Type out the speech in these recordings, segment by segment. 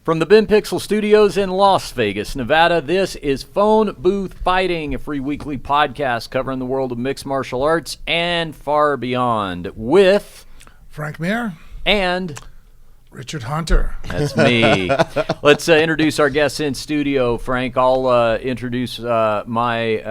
From the Ben Pixel Studios in Las Vegas, Nevada, this is Phone Booth Fighting, a free weekly podcast covering the world of mixed martial arts and far beyond with Frank Mir and Richard Hunter. That's me. Let's introduce our guests in studio. Frank, I'll introduce my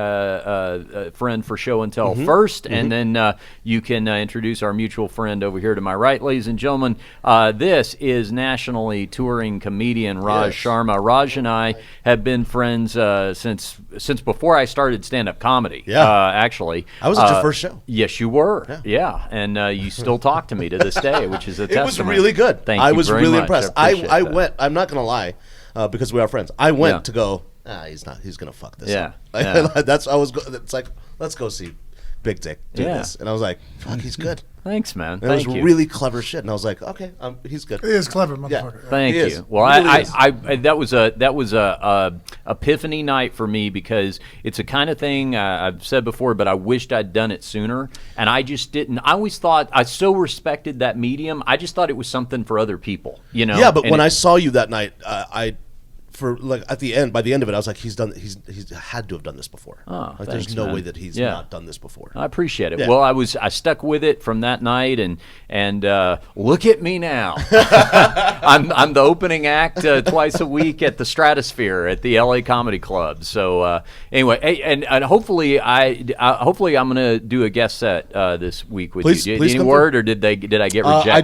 friend for show and tell first, and then you can introduce our mutual friend over here to my right. Ladies and gentlemen, this is nationally touring comedian Raj Sharma. Raj and I have been friends since before I started stand-up comedy. Actually. I was at your first show. Yes, you were. Yeah. And you still talk to me to this day, which is a testament. It was really good. Thank you. I was very really much. impressed. I went. I'm not gonna lie, because we are friends. I went to go. He's not. He's gonna fuck this up. That's. I was. It's like, let's go see Big Dick do this, and I was like, fuck, he's good. Thanks, man. And it was really clever shit, and I was like, okay, he's good. He is clever, motherfucker. Thank you. Is. Well, Really I that was a epiphany night for me, because it's a kind of thing I've said before, but I wished I'd done it sooner, and I just didn't. I always thought I so respected that medium. I just thought it was something for other people, you know. Yeah, but when I saw you that night, by the end of it, I was like, he's had to have done this before. Oh, like, thanks, there's no man. way that he's not done this before. I appreciate it. Yeah. Well, I stuck with it from that night, and look at me now. I'm the opening act twice a week at the Stratosphere at the LA Comedy Club. So anyway, and hopefully I'm going to do a guest set this week with you. Please Any word, or did I get rejected? I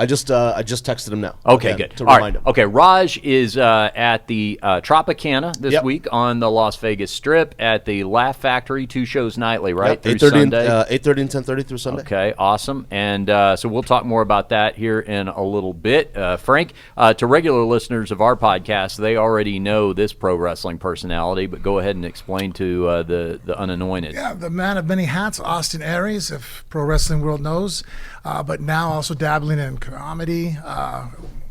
just texted him now. Okay, again, good. To All remind right. him. Okay, Raj is at the Tropicana this week on the Las Vegas Strip at the Laugh Factory, 2 shows nightly, right? Yep. Through 8:30 Sunday. 8:30 and 10:30 through Sunday. Okay, awesome. And so we'll talk more about that here in a little bit. Frank, to regular listeners of our podcast, they already know this pro wrestling personality, but go ahead and explain to the unanointed. Yeah, the man of many hats, Austin Aries, if pro wrestling world knows, but now also dabbling in comedy,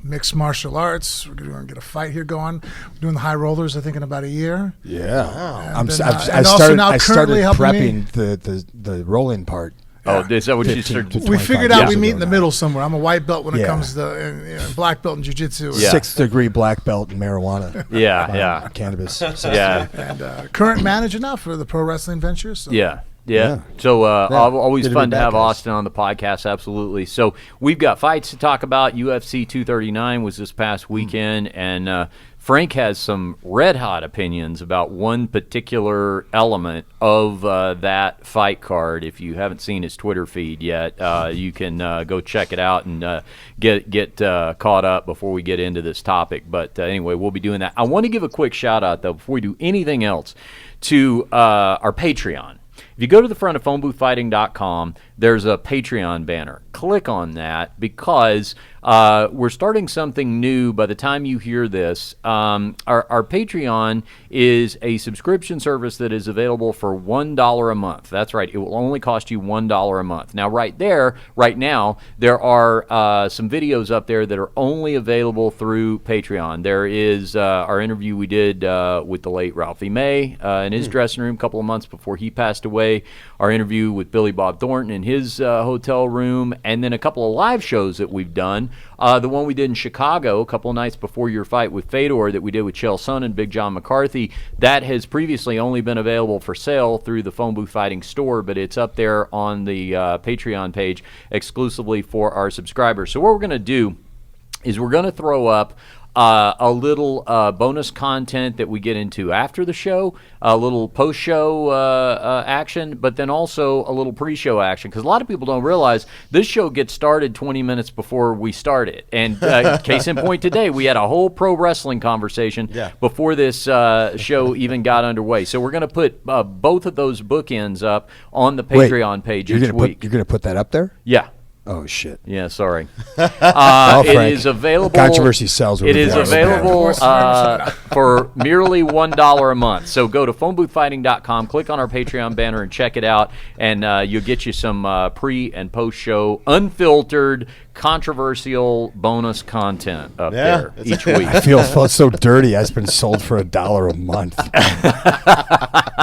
mixed martial arts. We're going to get a fight here going. We're doing the high rollers, I think, in about a year. Yeah. And I started prepping the rolling part. Oh, is that what you started? We figured out we meet in the middle somewhere. I'm a white belt when it comes to black belt in jiu-jitsu. 6th degree black belt in marijuana. Cannabis. So, and current manager now for the pro wrestling venture. So. Yeah. So always fun to have Austin on the podcast, absolutely. So we've got fights to talk about. UFC 239 was this past weekend, and Frank has some red-hot opinions about one particular element of that fight card. If you haven't seen his Twitter feed yet, you can go check it out and get caught up before we get into this topic. But anyway, we'll be doing that. I want to give a quick shout-out, though, before we do anything else, to our Patreon. If you go to the front of phoneboothfighting.com, there's a Patreon banner. Click on that, because we're starting something new by the time you hear this. Our Patreon is a subscription service that is available for $1 a month. That's right. It will only cost you $1 a month. Now, right now, there are some videos up there that are only available through Patreon. There is our interview we did with the late Ralphie May in his dressing room a couple of months before he passed away. Our interview with Billy Bob Thornton in his hotel room, and then a couple of live shows that we've done. The one we did in Chicago a couple of nights before your fight with Fedor that we did with Chael Sonnen and Big John McCarthy, that has previously only been available for sale through the Phone Booth Fighting store, but it's up there on the Patreon page exclusively for our subscribers. So what we're going to do is we're going to throw up a little bonus content that we get into after the show, a little post-show action, but then also a little pre-show action, because a lot of people don't realize this show gets started 20 minutes before we start it. And case in point today, we had a whole pro wrestling conversation before this show even got underway. So we're going to put both of those bookends up on the Patreon page each week. You're going to put that up there? Yeah. Oh, shit. Yeah, sorry. It is available. Controversy sells. It is available for merely $1 a month. So go to phoneboothfighting.com, click on our Patreon banner, and check it out. And you'll get you some pre- and post-show unfiltered controversial bonus content up there each week. I feel so dirty. I've been sold for $1 a month.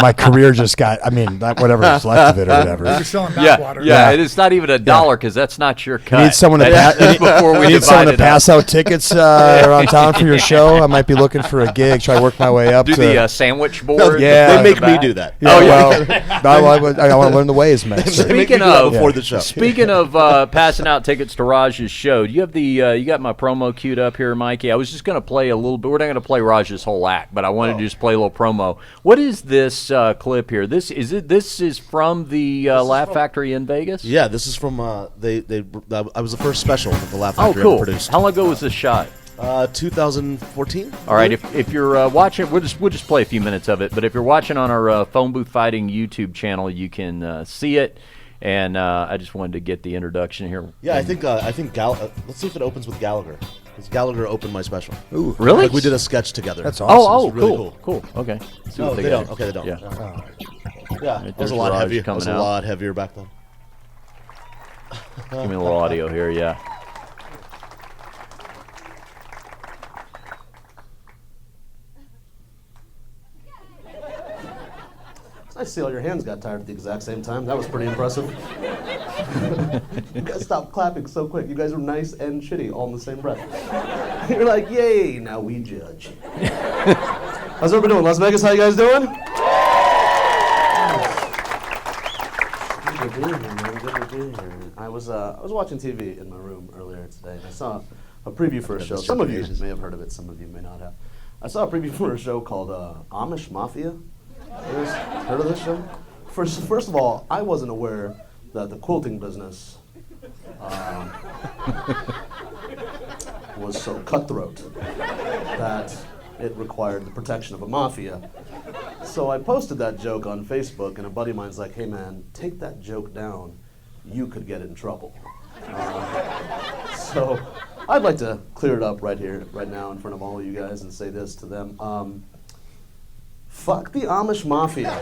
My career just got, whatever's left of it or whatever. You're selling backwater. Yeah, it's not even $1 because that's not your cut. You need someone to, pass out tickets around town for your show. I might be looking for a gig, try to work my way up. Do the sandwich board. They make me do that. I want to learn the ways, man. Speaking of before the show. Speaking of passing out tickets to Raj's show, do you have you got my promo queued up here, Mikey? I was just going to play a little bit. We're not going to play Raj's whole act, but I wanted to just play a little promo. What is this clip here? This is from the Laugh Factory in Vegas? Yeah, this is from I was the first special that the Laugh Factory ever produced. How long ago was this shot? 2014. All right, if you're watching, we'll just play a few minutes of it. But if you're watching on our Phone Booth Fighting YouTube channel, you can see it. And I just wanted to get the introduction here. Yeah, I think let's see if it opens with Gallagher. Because Gallagher opened my special. Ooh, really? Like we did a sketch together. That's awesome. Really cool. Okay. No, they don't. Okay, they don't. Yeah. Yeah, it was a lot heavier. It was a lot heavier back then. Give me a little audio here. Yeah. I see all your hands got tired at the exact same time. That was pretty impressive. You guys stopped clapping so quick. You guys were nice and shitty all in the same breath. You're like, yay, now we judge. How's everybody doing? Las Vegas, how you guys doing? Good to be here, man. Good to be here. I was watching TV in my room earlier today. I saw a preview for a show. Some of you may have heard of it. Some of you may not have. I saw a preview for a show called Amish Mafia. Heard of this show? First of all, I wasn't aware that the quilting business was so cutthroat that it required the protection of a mafia. So I posted that joke on Facebook, and a buddy of mine's like, "Hey man, take that joke down. You could get in trouble." So I'd like to clear it up right here, right now, in front of all of you guys, and say this to them. Fuck the Amish Mafia.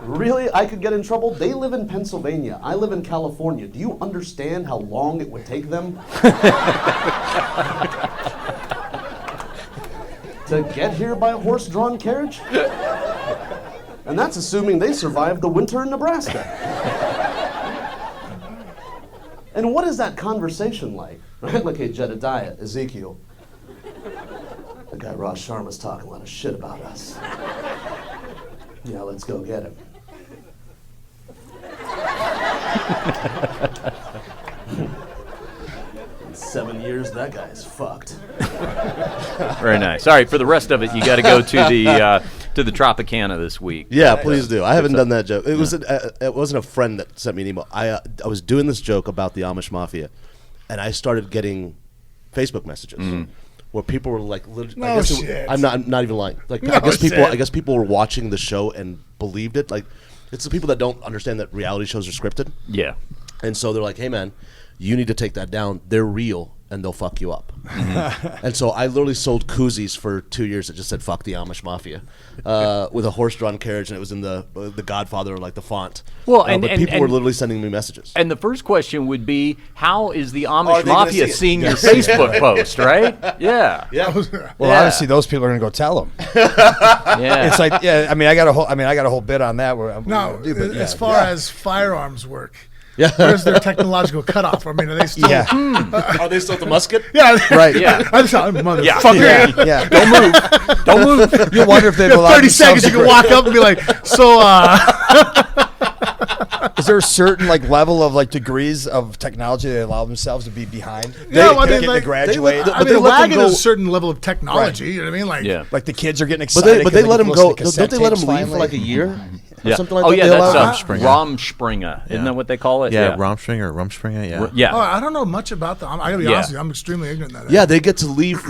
Really? I could get in trouble? They live in Pennsylvania. I live in California. Do you understand how long it would take them to get here by a horse-drawn carriage? And that's assuming they survived the winter in Nebraska. And what is that conversation like? Right? Like, hey, Jedediah, Ezekiel. The guy Raj Sharma's talking a lot of shit about us. Yeah, let's go get him. In 7 years, that guy's fucked. Very nice. All right, for the rest of it, you got to go to the Tropicana this week. Yeah, please do. I haven't done that joke. It wasn't a friend that sent me an email. I was doing this joke about the Amish Mafia, and I started getting Facebook messages. Where people were like, I'm not even lying. Like, I guess people were watching the show and believed it. Like, it's the people that don't understand that reality shows are scripted. Yeah. And so they're like, hey man, you need to take that down. They're real and they'll fuck you up. And so I literally sold koozies for 2 years that just said "fuck the Amish Mafia" with a horse-drawn carriage, and it was in the Godfather, like the font. Well, but people were literally sending me messages. And the first question would be, how is the Amish Mafia seeing your Facebook post, right? Yeah. Well, obviously those people are going to go tell them. Yeah. It's like, I got a whole bit on that. As far as firearms work. Yeah. Where's their technological cutoff? I mean, are they still? Yeah. Are they still at the musket? Yeah. Right. Yeah. I'm sorry, motherfucker. Yeah. Don't move. You wonder if they've allowed 30 seconds. You can walk up and be like, so. Is there a certain level of degrees of technology they allow themselves to be behind? They graduate. They're lagging at a certain level of technology. Right. You know what I mean? Like the kids are getting excited. But they let them go. Don't they let them leave for like a year? Yeah. Something like that. That's Rumspringa. Isn't that what they call it? Yeah, Rumspringa. Yeah. Oh, I don't know much about that. I gotta be honest with you. I'm extremely ignorant of that. Yeah, they get to leave.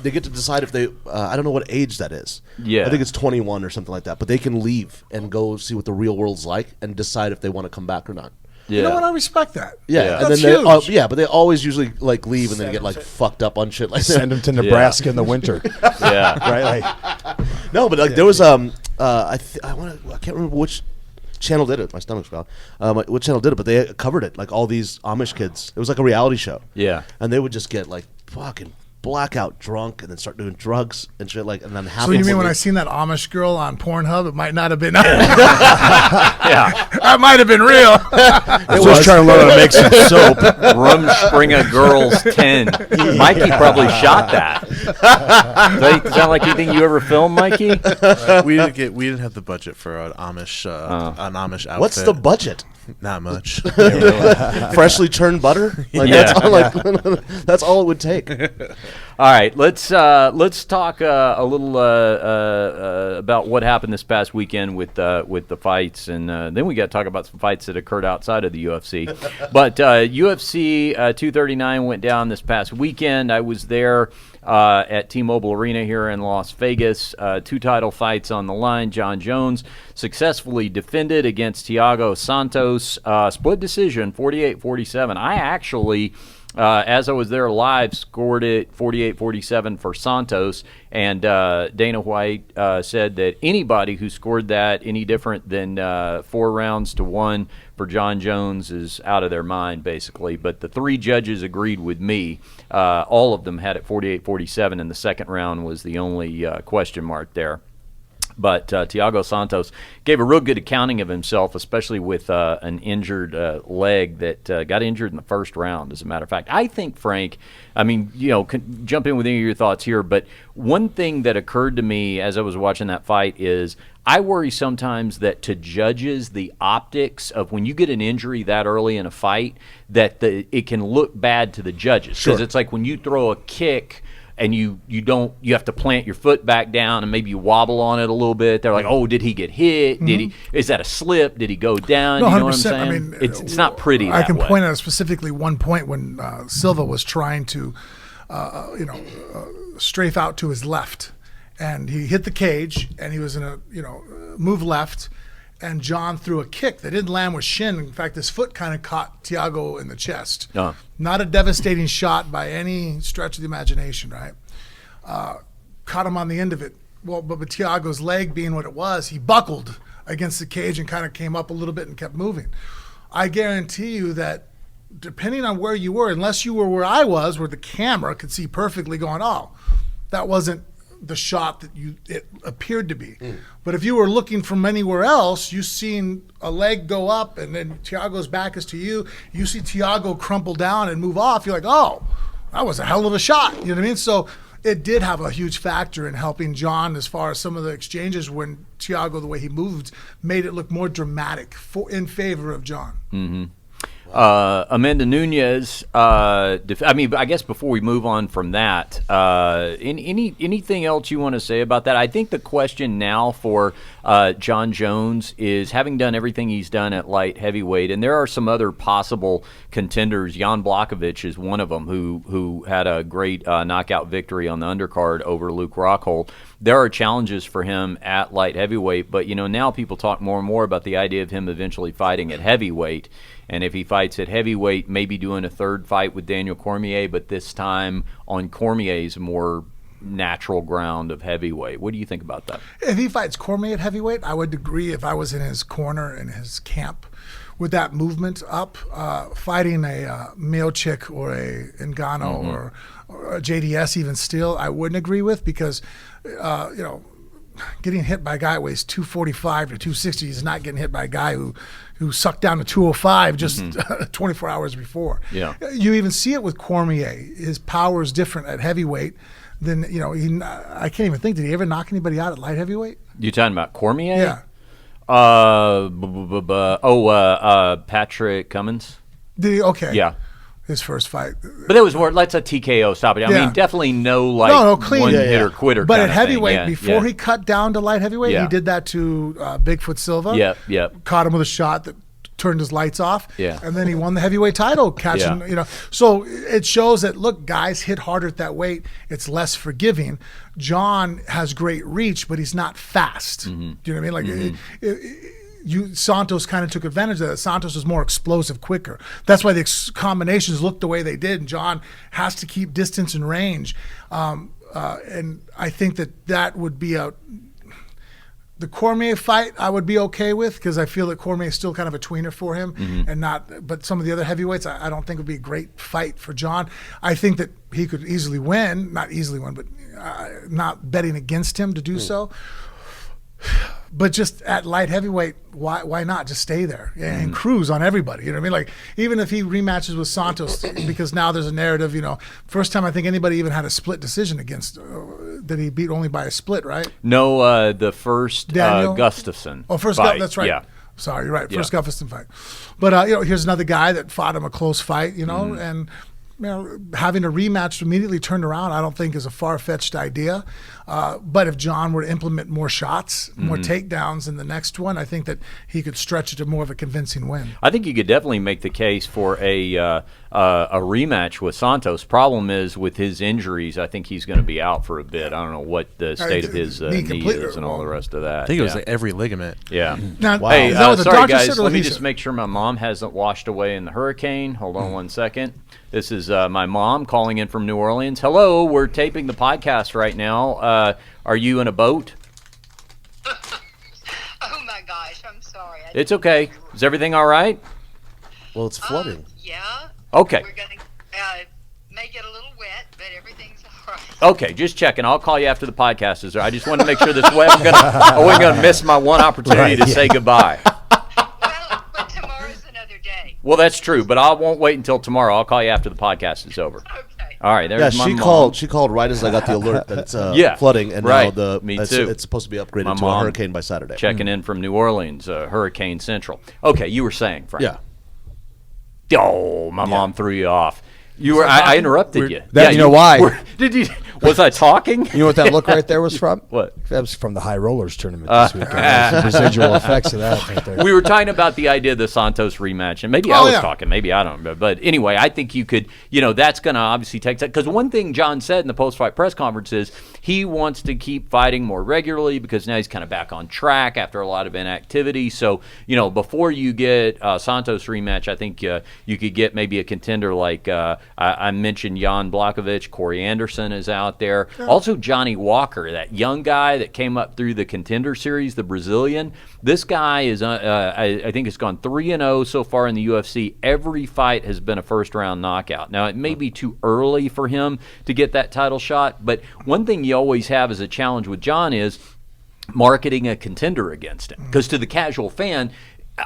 They get to decide if they. I don't know what age that is. Yeah. I think it's 21 or something like that. But they can leave and go see what the real world's like and decide if they want to come back or not. Yeah. You know what? I respect that. Yeah, and then huge. but they always usually leave and then get fucked up on shit like that. Send them to Nebraska in the winter. Yeah, right. No, but there was I can't remember which channel did it? My stomach's growling. What channel did it? But they covered it, like all these Amish kids. It was like a reality show. Yeah. And they would just get like fucking blackout drunk and then start doing drugs and shit, like, and then half. So you mean when I seen that Amish girl on Pornhub, it might not have been. Yeah. That might have been real. I was just trying to learn how to make some soap. Rumspringa Girls 10. Mikey probably shot that. Does that sound like anything you ever filmed, Mikey? We didn't have the budget for an Amish outfit. What's the budget? Not much. Freshly churned butter? Like, Yeah. that's all it would take. All right, let's talk a little about what happened this past weekend with the fights, and then we got to talk about some fights that occurred outside of the UFC. But UFC 239 went down this past weekend. I was there at T-Mobile Arena here in Las Vegas. 2 title fights on the line. John Jones successfully defended against Thiago Santos. Split decision, 48-47. I actually, as I was there live, scored it 48-47 for Santos. And Dana White said that anybody who scored that any different than 4 rounds to 1 for John Jones is out of their mind, basically. But the 3 judges agreed with me. All of them had it 48-47, and the second round was the only question mark there. But Thiago Santos gave a real good accounting of himself, especially with an injured leg that got injured in the first round, as a matter of fact. I think, Frank, I mean, jump in with any of your thoughts here, but one thing that occurred to me as I was watching that fight is I worry sometimes that to judges, the optics of when you get an injury that early in a fight, that it can look bad to the judges. Because it's like when you throw a kick and you have to plant your foot back down and maybe you wobble on it a little bit. They're like, oh, did he get hit? Is that a slip? Did he go down? No, you know what I'm 100%. saying? I mean, it's not pretty. I can way. point out specifically one point when Silva was trying to, strafe out to his left, and he hit the cage, and he was in a move left, and John threw a kick that didn't land with shin. In fact, his foot kind of caught Thiago in the chest. Not a devastating shot by any stretch of the imagination, right? Caught him on the end of it. Well, but Thiago's leg being what it was, he buckled against the cage and kind of came up a little bit and kept moving. I guarantee you that depending on where you were, unless you were where I was, where the camera could see perfectly going, oh, that wasn't the shot that it appeared to be. But if you were looking from anywhere else, you seen a leg go up and then Thiago's back is to you. You see Thiago crumple down and move off. You're like, oh, that was a hell of a shot. You know what I mean? So it did have a huge factor in helping John as far as some of the exchanges when Thiago, the way he moved, made it look more dramatic in favor of John. Mm-hmm. Amanda Nunes, I guess before we move on from that, anything else you want to say about that? I think the question now for John Jones is, having done everything he's done at light heavyweight, and there are some other possible contenders. Jan Blachowicz is one of them who had a great knockout victory on the undercard over Luke Rockhold. There are challenges for him at light heavyweight, but now people talk more and more about the idea of him eventually fighting at heavyweight. And if he fights at heavyweight, maybe doing a third fight with Daniel Cormier, but this time on Cormier's more natural ground of heavyweight. What do you think about that? If he fights Cormier at heavyweight, I would agree. If I was in his corner, in his camp, with that movement up, fighting a Miocic or a Ngannou or a JDS even still, I wouldn't agree with, because, getting hit by a guy who weighs 245 to 260 is not getting hit by a guy who sucked down to 205 just 24 hours before. Yeah. You even see it with Cormier. His power is different at heavyweight than, I can't even think, did he ever knock anybody out at light heavyweight? You talking about Cormier? Yeah. Patrick Cummins? Did he? Okay. Yeah. His first fight. But it was more, let's a TKO, stop it. I mean, definitely no clean. one hitter quitter. But kind at of heavyweight, thing. before he cut down to light heavyweight, he did that to Bigfoot Silva. Yep. Caught him with a shot that turned his lights off. Yeah. And then he won the heavyweight title, catching, So it shows that, look, guys hit harder at that weight. It's less forgiving. John has great reach, but he's not fast. Do you know what I mean? Santos kind of took advantage of that. Santos was more explosive, quicker. That's why the combinations looked the way they did. And John has to keep distance and range. And I think that would be The Cormier fight I would be okay with because I feel that Cormier is still kind of a tweener for him, and not. But some of the other heavyweights, I don't think would be a great fight for John. I think that he could easily win, not easily win, but not betting against him to do so. But just at light heavyweight, why not just stay there and cruise on everybody? You know what I mean? Like, even if he rematches with Santos, because now there's a narrative, first time I think anybody even had a split decision against, that he beat only by a split, right? No, the first Gustafsson. Oh, first fight. That's right. Yeah. Sorry, you're right. First Gustafsson fight. But, here's another guy that fought him a close fight, and having a rematch immediately turned around, I don't think is a far-fetched idea. But if John were to implement more shots, more takedowns in the next one, I think that he could stretch it to more of a convincing win. I think you could definitely make the case for a rematch with Santos. Problem is, with his injuries, I think he's going to be out for a bit. I don't know what the state of his knee is and all the rest of that. I think it was like every ligament. Yeah. Now, Wow. Hey, is that what the sorry doctor guys, said or let what me he just said? make sure my mom hasn't washed away in the hurricane. Hold on one second. This is my mom calling in from New Orleans. Hello, we're taping the podcast right now. Are you in a boat? Oh my gosh, I'm sorry. It's okay. Is everything all right? Well, it's flooding. Yeah. Okay. We're gonna may get a little wet, but everything's all right. Okay, just checking. I'll call you after the podcast is. I just wanted to make sure this way I wasn't gonna miss my one opportunity to say goodbye. Well, but tomorrow's another day. Well, that's true, but I won't wait until tomorrow. I'll call you after the podcast is over. Okay. All right, there's my she mom. called. She called right as I got the alert that it's flooding, and right. now Me it's, too. it's supposed to be upgraded My to a mom hurricane by Saturday. Checking in from New Orleans, Hurricane Central. Okay, you were saying, Frank. Yeah. Oh, my mom threw you off. You were. I interrupted you. That- you know why? Did you? Was I talking? You know what that look right there was from? What? That was from the High Rollers tournament this weekend. There's the residual effects of that right there. We were talking about the idea of the Santos rematch, and maybe I was talking, maybe I don't know. But anyway, I think you could, that's going to obviously take that. Because one thing John said in the post-fight press conference is he wants to keep fighting more regularly because now he's kind of back on track after a lot of inactivity. So, before you get Santos rematch, I think you could get maybe a contender like I mentioned Jan Blachowicz, Corey Anderson is out there. Yeah. Also Johnny Walker, that young guy that came up through the Contender Series, the Brazilian. This guy is, I think it's gone 3-0 so far in the UFC. Every fight has been a first-round knockout. Now, it may be too early for him to get that title shot, but one thing you always have as a challenge with John is marketing a contender against him. Because to the casual fan,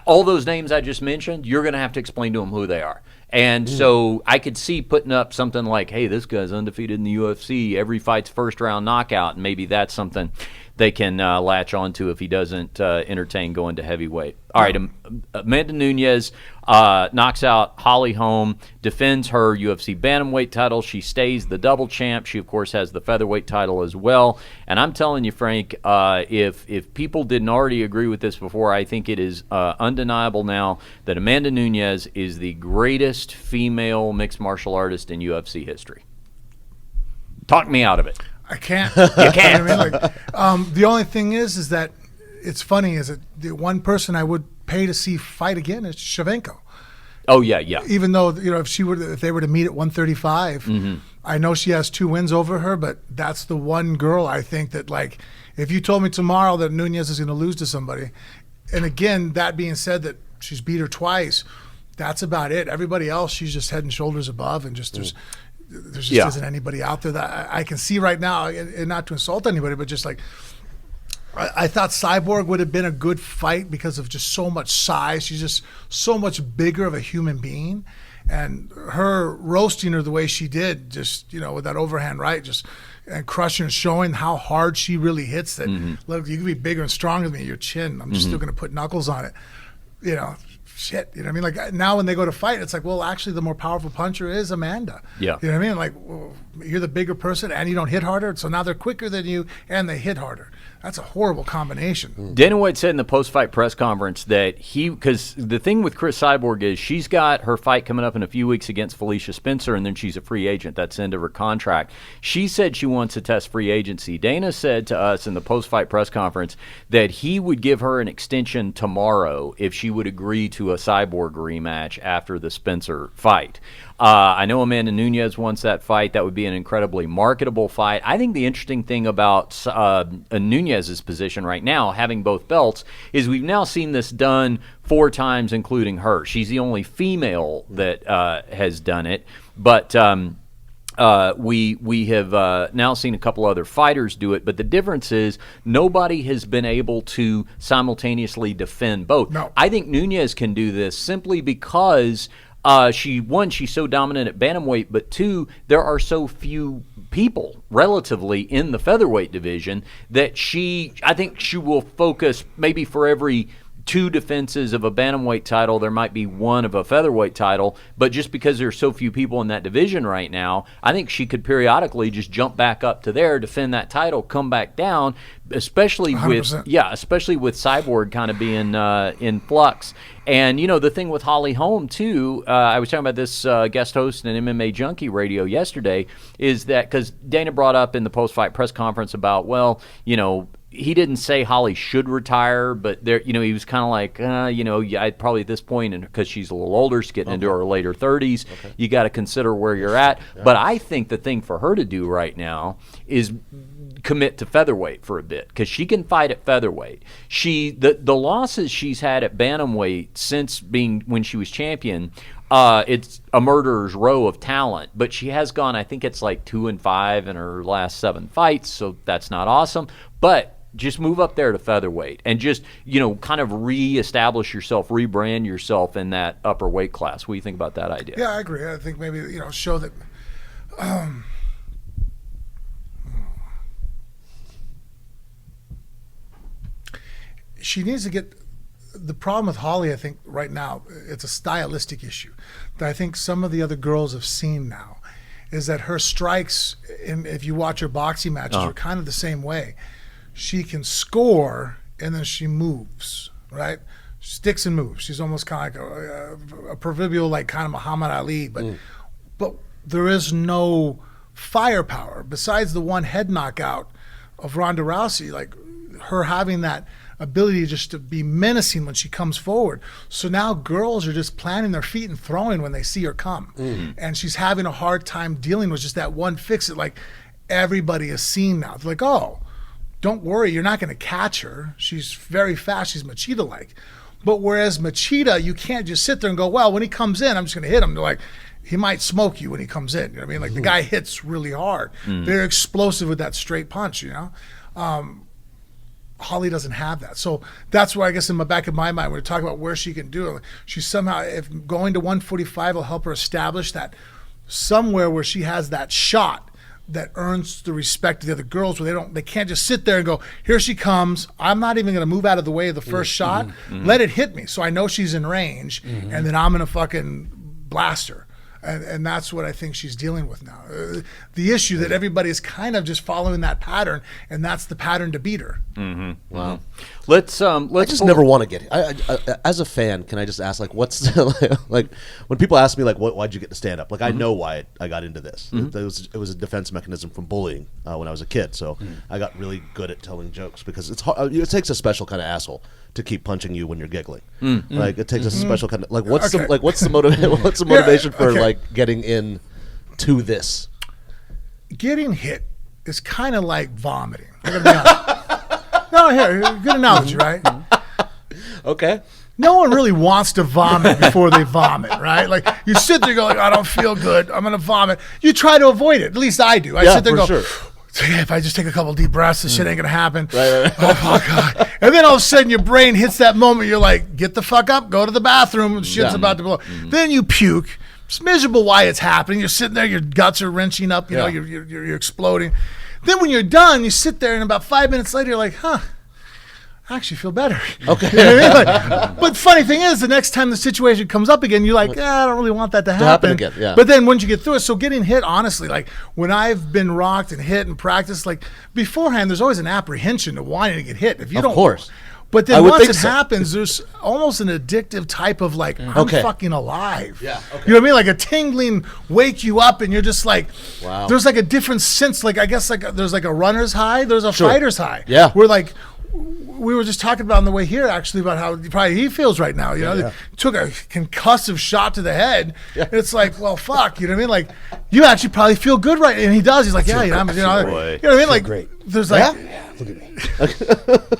all those names I just mentioned, you're going to have to explain to them who they are. And so I could see putting up something like, hey, this guy's undefeated in the UFC. Every fight's first-round knockout. And maybe that's something they can latch onto if he doesn't entertain going to heavyweight. All right, Amanda Nunes knocks out Holly Holm, defends her UFC bantamweight title. She stays the double champ. She, of course, has the featherweight title as well. And I'm telling you, Frank, if people didn't already agree with this before, I think it is undeniable now that Amanda Nunes is the greatest female mixed martial artist in UFC history. Talk me out of it. I can't. You can't. The only thing is that it's funny is that the one person I would pay to see fight again is Shevchenko. Oh yeah. Even though if they were to meet at 135, I know she has 2 wins over her, but that's the one girl I think that if you told me tomorrow that Nunes is going to lose to somebody, and again that being said that she's beat her twice, that's about it. Everybody else she's just head and shoulders above, and just there just isn't anybody out there that I can see right now, and not to insult anybody, but just I thought Cyborg would have been a good fight because of just so much size. She's just so much bigger of a human being, and her roasting her the way she did, just with that overhand right, and crushing and showing how hard she really hits that. Look, you can be bigger and stronger than me, your chin. I'm just still going to put knuckles on it. Shit, you know what I mean? Now when they go to fight, it's well, actually the more powerful puncher is Amanda. Yeah. You know what I mean? You're the bigger person and you don't hit harder, so now they're quicker than you and they hit harder. That's a horrible combination. Dana White said in the post-fight press conference that because the thing with Chris Cyborg is she's got her fight coming up in a few weeks against Felicia Spencer, and then she's a free agent. That's the end of her contract. She said she wants to test free agency. Dana said to us in the post-fight press conference that he would give her an extension tomorrow if she would agree to a Cyborg rematch after the Spencer fight. I know Amanda Nunes wants that fight. That would be an incredibly marketable fight. I think the interesting thing about Nunes Nunez's position right now, having both belts, is we've now seen this done 4 times, including her. She's the only female that has done it, but we have now seen a couple other fighters do it. But the difference is nobody has been able to simultaneously defend both. No. I think Nunez can do this simply because she's so dominant at bantamweight, but 2, there are so few people relatively in the featherweight division that I think she will focus maybe for every 2 defenses of a bantamweight title, there might be 1 of a featherweight title, but just because there's so few people in that division right now, I think she could periodically just jump back up to there, defend that title, come back down, especially 100%. especially with Cyborg kind of being in flux. And, the thing with Holly Holm, too, I was talking about this guest host in MMA Junkie Radio yesterday, is that because Dana brought up in the post-fight press conference about, he didn't say Holly should retire, but there, he was kind of like, I'd probably at this point, and because she's a little older, she's getting into her later 30s, you got to consider where you're at. Yeah. But I think the thing for her to do right now is commit to featherweight for a bit, because she can fight at featherweight. The losses she's had at bantamweight since when she was champion, it's a murderer's row of talent, but she has gone, I think it's like 2-5 in her last 7 fights, so that's not awesome. But just move up there to featherweight and just, kind of reestablish yourself, rebrand yourself in that upper weight class. What do you think about that idea? Yeah, I agree. I think maybe, show that she needs to get the problem with Holly, I think, right now, it's a stylistic issue that I think some of the other girls have seen now, is that her strikes, if you watch her boxing matches, are kind of the same way. She can score, and then she moves, right? Sticks and moves. She's almost kind of like a proverbial, like kind of Muhammad Ali, but there is no firepower besides the one head knockout of Ronda Rousey, like her having that ability just to be menacing when she comes forward. So now girls are just planting their feet and throwing when they see her come. And she's having a hard time dealing with just that one fix. It like everybody is seen now. They're like, oh, don't worry, you're not going to catch her. She's very fast. She's Machida-like. But whereas Machida, you can't just sit there and go, well, when he comes in, I'm just going to hit him. They're like, he might smoke you when he comes in. You know what I mean? Like the guy hits really hard. They're explosive with that straight punch, Holly doesn't have that. So that's where I guess in the back of my mind, when we talk about where she can do it, she somehow, if going to 145 will help her establish that somewhere where she has that shot that earns the respect of the other girls, where they can't just sit there and go, here she comes. I'm not even going to move out of the way of the first shot. Let it hit me. So I know she's in range, and then I'm going to fucking blast her. And that's what I think she's dealing with now. The issue that everybody is kind of just following that pattern, and that's the pattern to beat her. Wow. Let's I just never want to get it. I as a fan, can I just ask, like, what's like when people ask me, like, why'd you get to stand up? Like, I know why I got into this. It was a defense mechanism from bullying when I was a kid. So I got really good at telling jokes because it's hard. It takes a special kind of asshole to keep punching you when you're giggling. Like, it takes a special kind of like what's the motivation for like getting in to this? Getting hit is kind of like vomiting. I'm gonna be honest. No, here, good analogy, right? Okay. No one really wants to vomit before they vomit, right? Like, you sit there and go, like, I don't feel good, I'm going to vomit. You try to avoid it. At least I do. I sit there and go, if I just take a couple deep breaths, this shit ain't going to happen. Right. Oh, God. And then all of a sudden your brain hits that moment. You're like, get the fuck up, go to the bathroom. Shit's about to blow. Then you puke. It's miserable why it's happening. You're sitting there, your guts are wrenching up, you know, you're exploding. Then when you're done, you sit there, and about 5 minutes later, you're like, I actually feel better. Okay. You know what I mean? Like, but funny thing is, the next time the situation comes up again, you're like, I don't really want that to happen again. Yeah. But then once you get through it, so getting hit, honestly, like when I've been rocked and hit and practiced, like beforehand, there's always an apprehension to wanting to get hit. If you don't, of course. But then once it happens, there's almost an addictive type of like, I'm fucking alive. Yeah. Okay. You know what I mean? Like a tingling wake you up, and you're just like, wow. There's like a different sense. Like, I guess like there's like a runner's high, there's a fighter's high. Yeah. We're like, we were just talking about on the way here, actually, about how probably he feels right now. You know, took a concussive shot to the head. Yeah. And it's like, well, fuck. You know what I mean? Like, you actually probably feel good right. And he does. He's like, I'm, you know what I mean? Like, There's like, Look at me.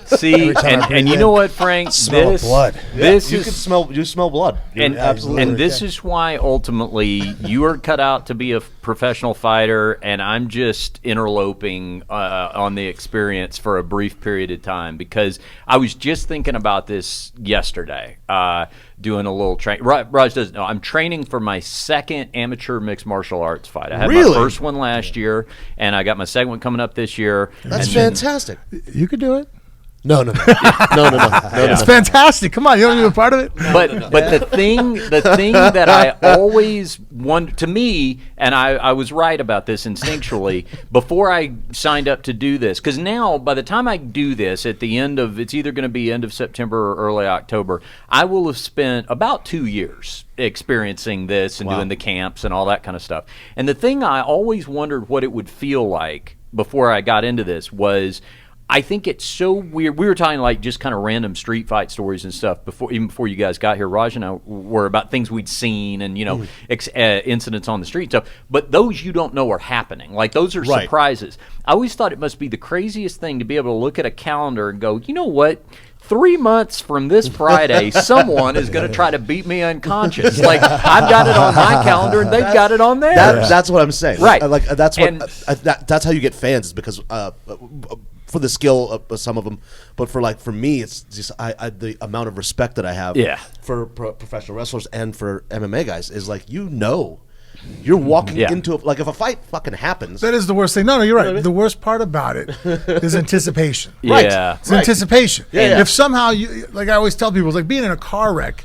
See, time I breathe and you in, know what, Frank? smell of blood. This you is can smell. You smell blood. and Absolutely. and this is why ultimately you are cut out to be a professional fighter, and I'm just interloping on the experience for a brief period of time, because I was just thinking about this yesterday, doing a little training. Raj doesn't know. I'm training for my second amateur mixed martial arts fight. I had Really? my first one last year, and I got my second one coming up this year. That's and then- fantastic. you could do it. No. It's fantastic. Come on, you don't want to be a part of it? But the thing that I always wanted, to me, and I was right about this instinctually before I signed up to do this, because now by the time I do this at the end of, it's either going to be end of September or early October, I will have spent about 2 years experiencing this and doing the camps and all that kind of stuff. And the thing I always wondered what it would feel like before I got into this was, I think it's so weird. We were talking like just kind of random street fight stories and stuff even before you guys got here. Raj and I were about things we'd seen and, incidents on the street stuff. But those you don't know are happening. Like those are surprises. I always thought it must be the craziest thing to be able to look at a calendar and go, you know what? 3 months from this Friday, someone is going to try to beat me unconscious. Like I've got it on my calendar, and they've got it on theirs. That's what I'm saying. Right. That's how you get fans, is because for the skill of some of them, but for me, it's just the amount of respect that I have for professional wrestlers and for MMA guys is like, you're walking into if a fight fucking happens. That is the worst thing. No, you're right. You know what I mean? The worst part about it is anticipation. Yeah. It's anticipation. Yeah. If somehow like I always tell people, it's like being in a car wreck.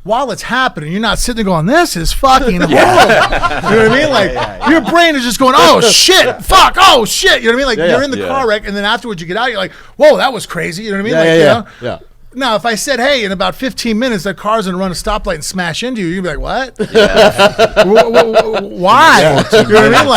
While it's happening, you're not sitting there going, this is fucking horrible. You know what I mean? Like, your brain is just going, oh, shit, fuck, oh, shit. You know what I mean? Like, you're in the car wreck, and then afterwards you get out, you're like, whoa, that was crazy. You know what I mean? Yeah. Now, if I said, hey, in about 15 minutes, that car's going to run a stoplight and smash into you, you'd be like, what? Why? You know what I mean?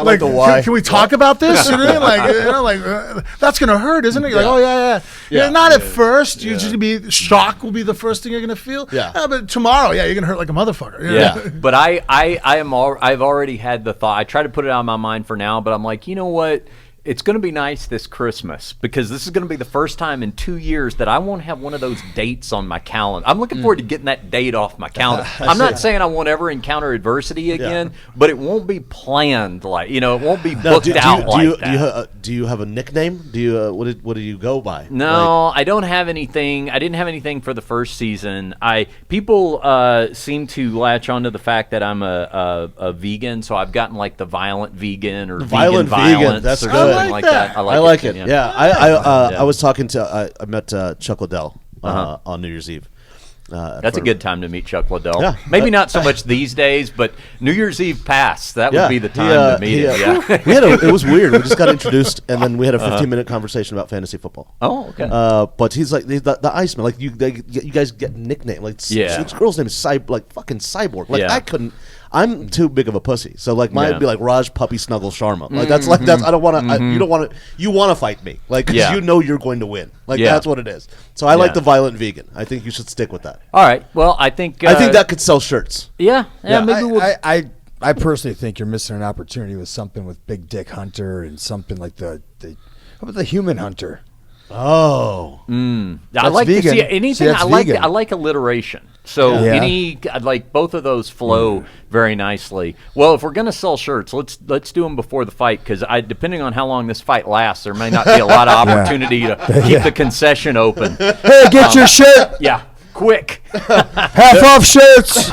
Like, the why. Can we talk about this? You know what I mean? That's going to hurt, isn't it? You're like, oh, yeah. Not at first. You just be, shock will be the first thing you're going to feel. Yeah. But tomorrow, you're going to hurt like a motherfucker. You know? Yeah. But I've already had the thought. I try to put it out of my mind for now, but I'm like, you know what? It's going to be nice this Christmas, because this is going to be the first time in 2 years that I won't have one of those dates on my calendar. I'm looking forward to getting that date off my calendar. I'm not saying I won't ever encounter adversity again, but it won't be planned it won't be booked out like that. Do you have a nickname? Do you what do you go by? No, I don't have anything. I didn't have anything for the first season. People seem to latch onto the fact that I'm a vegan, so I've gotten like the violent vegan or Violent vegan violence. That's or good. something like that. I like it. Yeah. I was talking to I met Chuck Liddell on New Year's Eve. That's a good time to meet Chuck Liddell. Yeah. Maybe not so much these days, but New Year's Eve past, that would be the time to meet him. Yeah. It was weird. We just got introduced, and then we had a 15-minute conversation about fantasy football. Oh, okay. But he's like the Iceman. Like you guys get nickname. Like this girl's name is fucking Cyborg. Like I couldn't. I'm too big of a pussy, so like mine would be like Raj Puppy Snuggle Sharma. Like that's I don't want to. You don't want to. You want to fight me, like because you know you're going to win. Like that's what it is. So I like the violent vegan. I think you should stick with that. All right. Well, I think that could sell shirts. Yeah. Maybe we'll. I personally think you're missing an opportunity with something with Big Dick Hunter and something like the how about the Human Hunter? Oh, I like vegan. to see anything. See, I like alliteration. So like both of those flow very nicely. Well, if we're gonna sell shirts, let's do them before the fight, because depending on how long this fight lasts, there may not be a lot of opportunity to keep the concession open. Hey, get your shirt. Yeah. Quick. Half off shirts.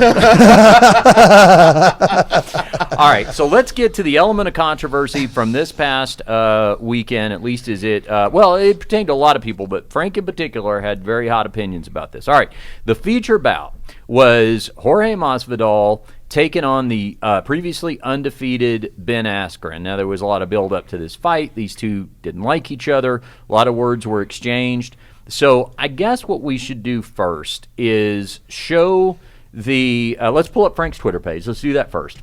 All right, so let's get to the element of controversy from this past weekend. At least it pertained to a lot of people, but Frank in particular had very hot opinions about this. All right, the feature bout was Jorge Masvidal taking on the previously undefeated Ben Askren. Now, there was a lot of build-up to this fight. These two didn't like each other. A lot of words were exchanged. So I guess what we should do first is show the let's pull up Frank's Twitter page. Let's do that first.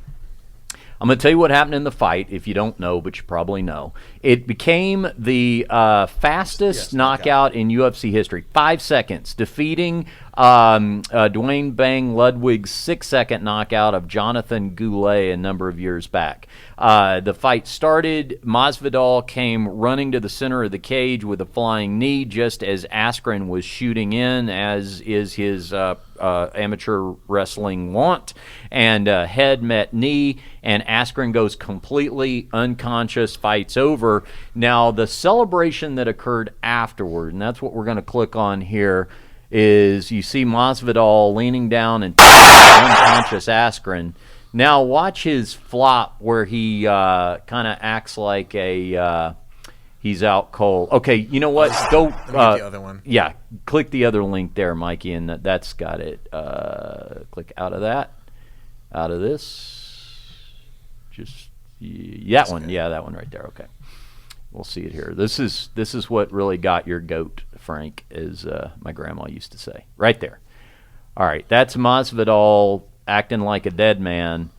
I'm going to tell you what happened in the fight, if you don't know, but you probably know. It became the fastest knockout in UFC history. 5 seconds, defeating Dwayne Bang Ludwig's 6-second knockout of Jonathan Goulet a number of years back. The fight started. Masvidal came running to the center of the cage with a flying knee just as Askren was shooting in, as is his amateur wrestling wont, and head met knee, and Askren goes completely unconscious. Fight's over. Now, the celebration that occurred afterward, and that's what we're going to click on here, is you see Masvidal leaning down and unconscious Askren. Now watch his flop where he kind of acts like a he's out cold. Okay, you know what? Go the other one. Yeah, click the other link there, Mikey, and that's got it. Click out of that, out of this. Just that one. Yeah, that one right there. Okay. We'll see it here. This is what really got your goat, Frank, as my grandma used to say. Right there. All right, that's Masvidal acting like a dead man,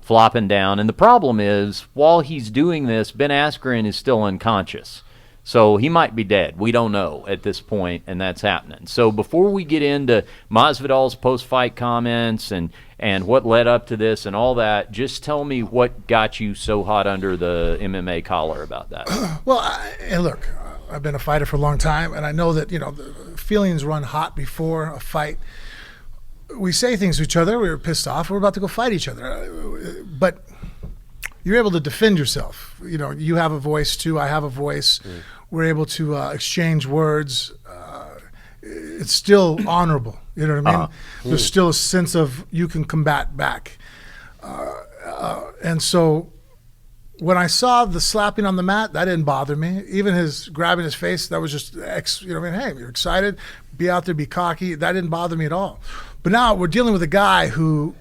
flopping down. And the problem is, while he's doing this, Ben Askren is still unconscious. So he might be dead. We don't know at this point, and that's happening. So before we get into Masvidal's post-fight comments and what led up to this and all that, just tell me what got you so hot under the MMA collar about that. Well, and look, I've been a fighter for a long time, and I know that, the feelings run hot before a fight. We say things to each other. We were pissed off. We're about to go fight each other. But you're able to defend yourself. You have a voice, too. I have a voice. We're able to exchange words. It's still honorable. You know what I mean? There's still a sense of you can combat back. And so when I saw the slapping on the mat, that didn't bother me. Even his grabbing his face, that was just, hey, you're excited, be out there, be cocky. That didn't bother me at all. But now we're dealing with a guy who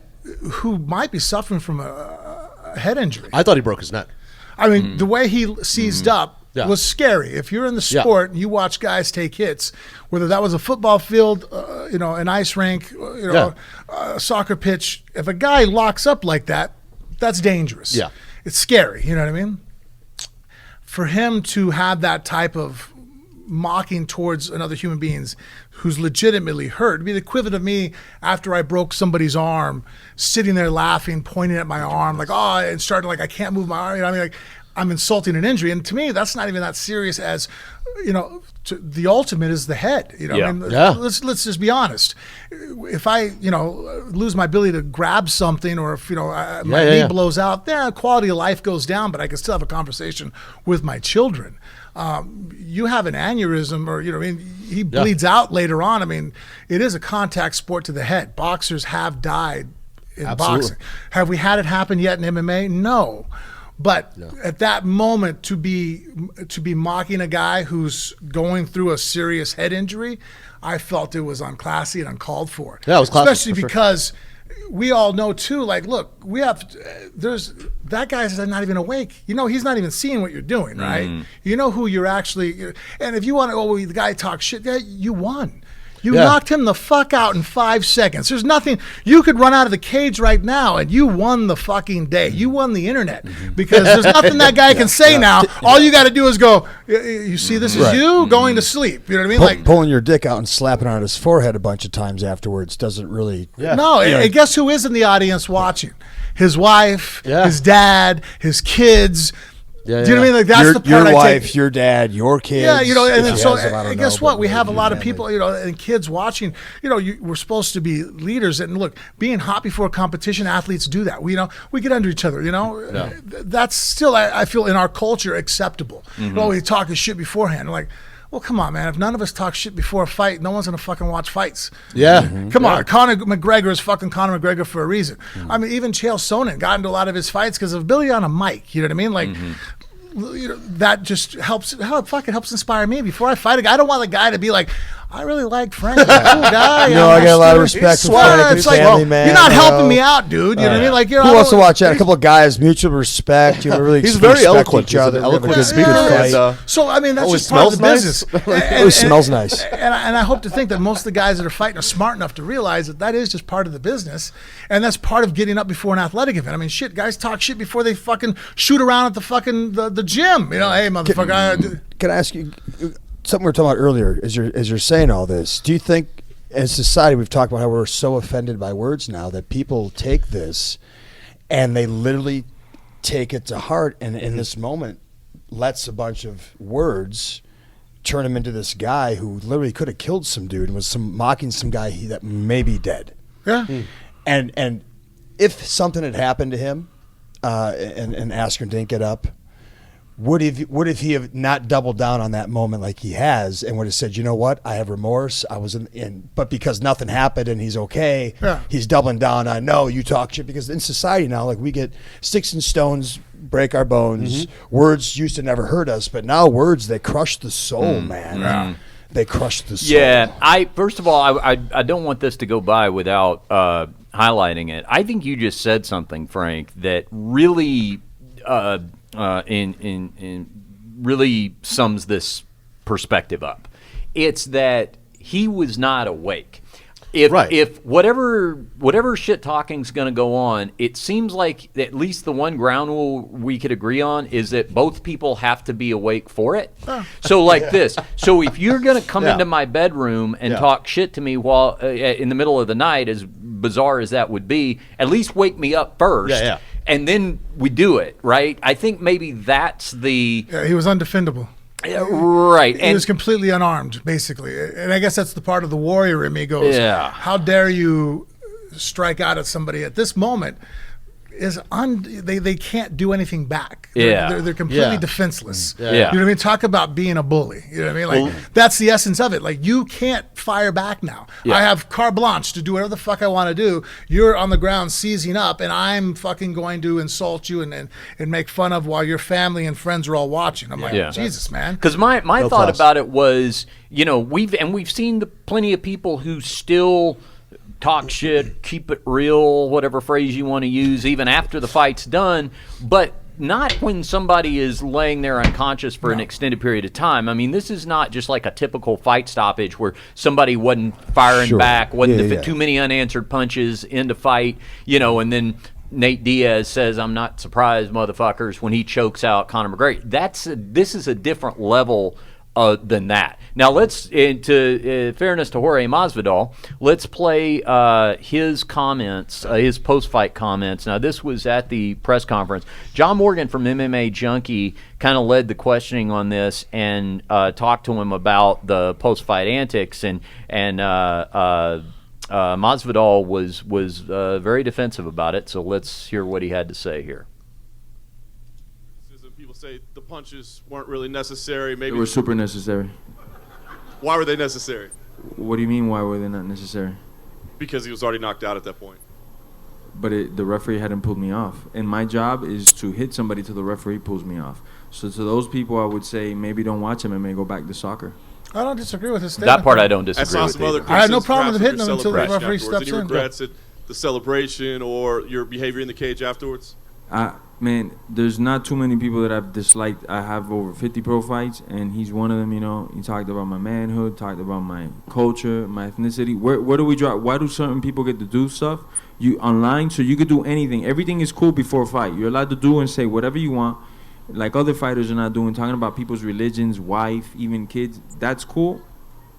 might be suffering from a head injury. I thought he broke his neck. I mean, the way he seized up was scary. If you're in the sport and you watch guys take hits, whether that was a football field, an ice rink, a soccer pitch, if a guy locks up like that, that's dangerous. Yeah. It's scary, you know what I mean? For him to have that type of mocking towards another human being who's legitimately hurt, it'd be the equivalent of me after I broke somebody's arm, sitting there laughing, pointing at my arm, like, and starting like, I can't move my arm. Like, I'm insulting an injury. And to me, that's not even that serious as, the ultimate is the head. Let's just be honest. If I, lose my ability to grab something, or if, my knee blows out, quality of life goes down, but I can still have a conversation with my children. You have an aneurysm, or, he bleeds out later on. It is a contact sport to the head. Boxers have died in boxing. Have we had it happen yet in MMA? No. But at that moment, to be mocking a guy who's going through a serious head injury, I felt it was unclassy and uncalled for. Yeah, it was classy, especially because we all know too. Like, look, that guy's not even awake. He's not even seeing what you're doing, right? You know who you're actually. And if you want to, the guy talks shit. Yeah, you won. You knocked him the fuck out in 5 seconds. There's nothing. You could run out of the cage right now, and you won the fucking day. You won the internet, because there's nothing that guy can say now. All you got to do is go, you see, this is you going to sleep. You know what I mean? Pulling your dick out and slapping on his forehead a bunch of times afterwards doesn't really. No, and guess who is in the audience watching? His wife, his dad, his kids. Do you know what I mean? Like, that's the part your wife, your dad, your kids. Yeah, and so and guess what? We have a lot of people, and kids watching. We're supposed to be leaders, and look, being hot before competition, athletes do that. We get under each other. That's still, I feel, in our culture acceptable. We talk shit beforehand. Like, well, come on, man. If none of us talk shit before a fight, no one's gonna fucking watch fights. Yeah. Come on. Conor McGregor is fucking Conor McGregor for a reason. Even Chael Sonnen got into a lot of his fights because of ability on a mic. You know what I mean? Like. That just helps. How fucking helps inspire me before I fight a guy. I don't want the guy to be like, I really like Frank. He's a cool guy. You know, I got a lot of respect for Frank. It's like, family man. you're not helping me out, dude. You know what I mean? Like, Who wants to watch that? A couple of guys, mutual respect. You know, really He's very respect eloquent. each other. He's an eloquent Have a good speaker. fight. So, I mean, that's Always just part of the smells business. nice. It smells nice. And I hope to think that most of the guys that are fighting are smart enough to realize that is just part of the business. And that's part of getting up before an athletic event. I mean, shit, guys talk shit before they fucking shoot around at the fucking the gym. You know, hey, motherfucker. Can I ask you something we were talking about earlier? As you're saying all this, do you think, as society, we've talked about how we're so offended by words now that people take this and they literally take it to heart, and in this moment lets a bunch of words turn him into this guy who literally could have killed some dude and was mocking some guy that may be dead. Yeah. And if something had happened to him, and Askren didn't get up, would he have not doubled down on that moment like he has, and would have said, you know what, I have remorse. I was but because nothing happened and he's okay, he's doubling down on, no, you talk shit. Because in society now, like, we get sticks and stones, break our bones. Words used to never hurt us, but now words, they crush the soul, man. They crush the soul. Yeah, first of all, I don't want this to go by without highlighting it. I think you just said something, Frank, that really really sums this perspective up. It's that he was not awake. If whatever shit talking's going to go on, it seems like at least the one ground rule we could agree on is that both people have to be awake for it. So like this. So if you're going to come into my bedroom and talk shit to me while in the middle of the night, as bizarre as that would be, at least wake me up first. And then we do it, right? I think maybe that's the... Yeah, he was undefendable. Right. He was completely unarmed, basically. And I guess that's the part of the warrior in me goes, how dare you strike out at somebody at this moment? They can't do anything back. They're completely defenseless. You know what I mean? Talk about being a bully. You know what I mean? Like, that's the essence of it. Like, you can't fire back now. I have carte blanche to do whatever the fuck I want to do. You're on the ground seizing up, and I'm fucking going to insult you and make fun of while your family and friends are all watching. I'm like, Jesus, man. Because my thought about it was, you know, we've seen plenty of people who still talk shit, keep it real, whatever phrase you want to use, even after the fight's done, but not when somebody is laying there unconscious for an extended period of time. I mean, this is not just like a typical fight stoppage where somebody wasn't firing back, wasn't too many unanswered punches into fight, you know, and then Nate Diaz says, "I'm not surprised, motherfuckers," when he chokes out Conor McGregor. This is a different level than that. Now let's, into fairness to Jorge Masvidal, let's play his comments, his post-fight comments. Now this was at the press conference. John Morgan from MMA Junkie kind of led the questioning on this and talked to him about the post-fight antics, and Masvidal was very defensive about it. So let's hear what he had to say here. People say the punches weren't really necessary. Maybe they were super necessary. Why were they necessary? What do you mean, why were they not necessary? Because he was already knocked out at that point. But the referee hadn't pulled me off. And my job is to hit somebody till the referee pulls me off. So to those people, I would say maybe don't watch MMA, go back to soccer. I don't disagree with his statement. That part I don't disagree with. I had no problem with hitting him until the referee steps in. Any regrets at the celebration or your behavior in the cage afterwards? Man, there's not too many people that I've disliked. I have over 50 pro fights, and he's one of them, you know. He talked about my manhood, talked about my culture, my ethnicity. Where do we drop? Why do certain people get to do stuff? You online, so you could do anything. Everything is cool before a fight. You're allowed to do and say whatever you want, like other fighters are not doing, talking about people's religions, wife, even kids. That's cool.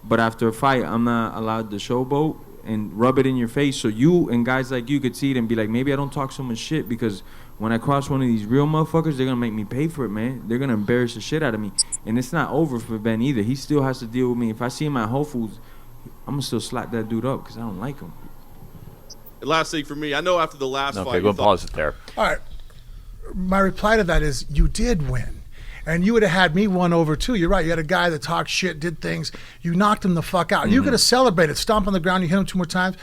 But after a fight, I'm not allowed to showboat and rub it in your face so you and guys like you could see it and be like, maybe I don't talk so much shit, because when I cross one of these real motherfuckers, they're going to make me pay for it, man. They're going to embarrass the shit out of me. And it's not over for Ben either. He still has to deal with me. If I see him at Whole Foods, I'm going to still slap that dude up because I don't like him. And last thing for me, I know after the last fight... Okay, go pause it there. All right. My reply to that is, you did win. And you would have had me won over too. You're right. You had a guy that talked shit, did things. You knocked him the fuck out. You could have celebrated, stomp on the ground, you hit him 2 more times.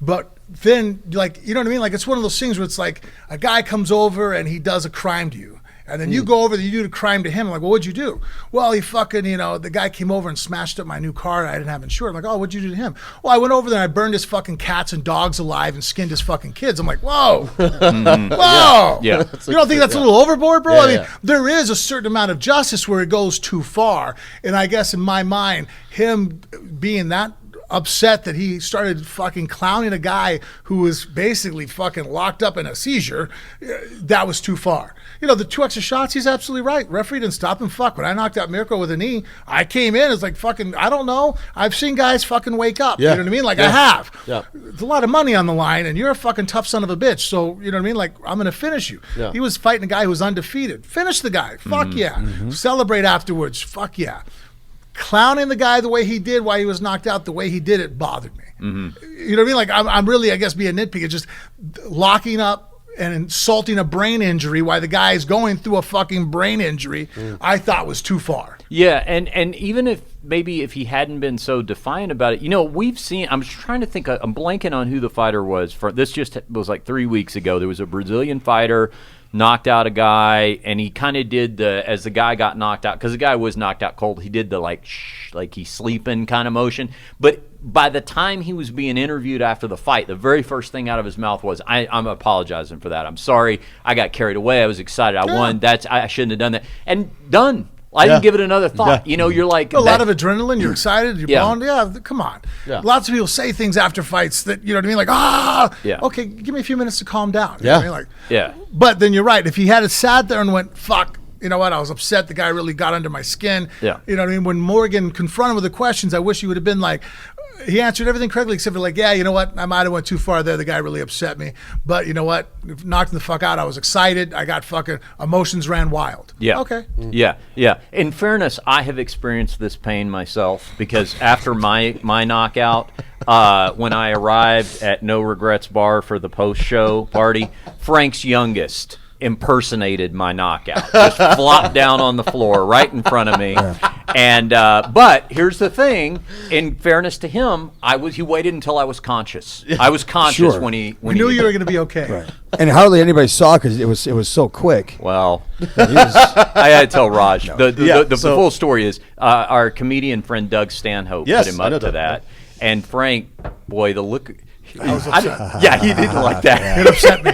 But then, like, you know what I mean? Like, it's one of those things where it's like a guy comes over and he does a crime to you. And then you go over there, you do the crime to him. I'm like, well, what'd you do? Well, he fucking, the guy came over and smashed up my new car and I didn't have insurance. I'm like, oh, what'd you do to him? Well, I went over there and I burned his fucking cats and dogs alive and skinned his fucking kids. I'm like, whoa. Whoa. Yeah. You don't think that's a little overboard, bro? Yeah, I mean, there is a certain amount of justice where it goes too far. And I guess in my mind, him being that upset that he started fucking clowning a guy who was basically fucking locked up in a seizure, that was too far. The 2 extra shots, he's absolutely right. Referee didn't stop him. Fuck, when I knocked out Mirko with a knee, I came in, it's like fucking, I don't know. I've seen guys fucking wake up. Yeah. You know what I mean? Like I have. Yeah. There's a lot of money on the line and you're a fucking tough son of a bitch. So, you know what I mean? Like, I'm going to finish you. Yeah. He was fighting a guy who was undefeated. Finish the guy. Fuck yeah. Celebrate afterwards. Fuck yeah. Clowning the guy the way he did while he was knocked out, the way he did it bothered me. You know what I mean? Like I'm really, I guess, being nitpicky. Just locking up and insulting a brain injury while the guy is going through a fucking brain injury, I thought was too far. Yeah, and even if he hadn't been so defiant about it, we've seen. I'm just trying to think. I'm blanking on who the fighter was. This just was like 3 weeks ago. There was a Brazilian fighter knocked out a guy, and he kind of did as the guy got knocked out, because the guy was knocked out cold, he did the like he's sleeping kind of motion. But by the time he was being interviewed after the fight, the very first thing out of his mouth was, I'm apologizing for that. I'm sorry. I got carried away. I was excited. I won. I shouldn't have done that. And done. I didn't give it another thought. You're like... A lot of adrenaline. You're excited. You're blown. Yeah, come on. Yeah. Lots of people say things after fights that, you know what I mean? Like, okay, give me a few minutes to calm down. You know what I mean? Like, but then you're right. If he had sat there and went, fuck, you know what? I was upset. The guy really got under my skin. Yeah. You know what I mean? When Morgan confronted him with the questions, I wish he would have been like... He answered everything correctly except for like, yeah, you know what? I might have went too far there. The guy really upset me. But you know what? Knocked him the fuck out. I was excited. I got fucking... Emotions ran wild. Yeah. Okay. Yeah. In fairness, I have experienced this pain myself, because after my knockout, when I arrived at No Regrets Bar for the post-show party, Frank's youngest impersonated my knockout. Just flopped down on the floor right in front of me. And but here's the thing, in fairness to him, he waited until I was conscious. I was conscious when he knew you were going to be okay. Right. And hardly anybody saw, because it was so quick. Well, I had to tell Raj. The full story is our comedian friend Doug Stanhope put him up to that. And Frank, boy, the look... I was upset. He didn't like that. It upset me.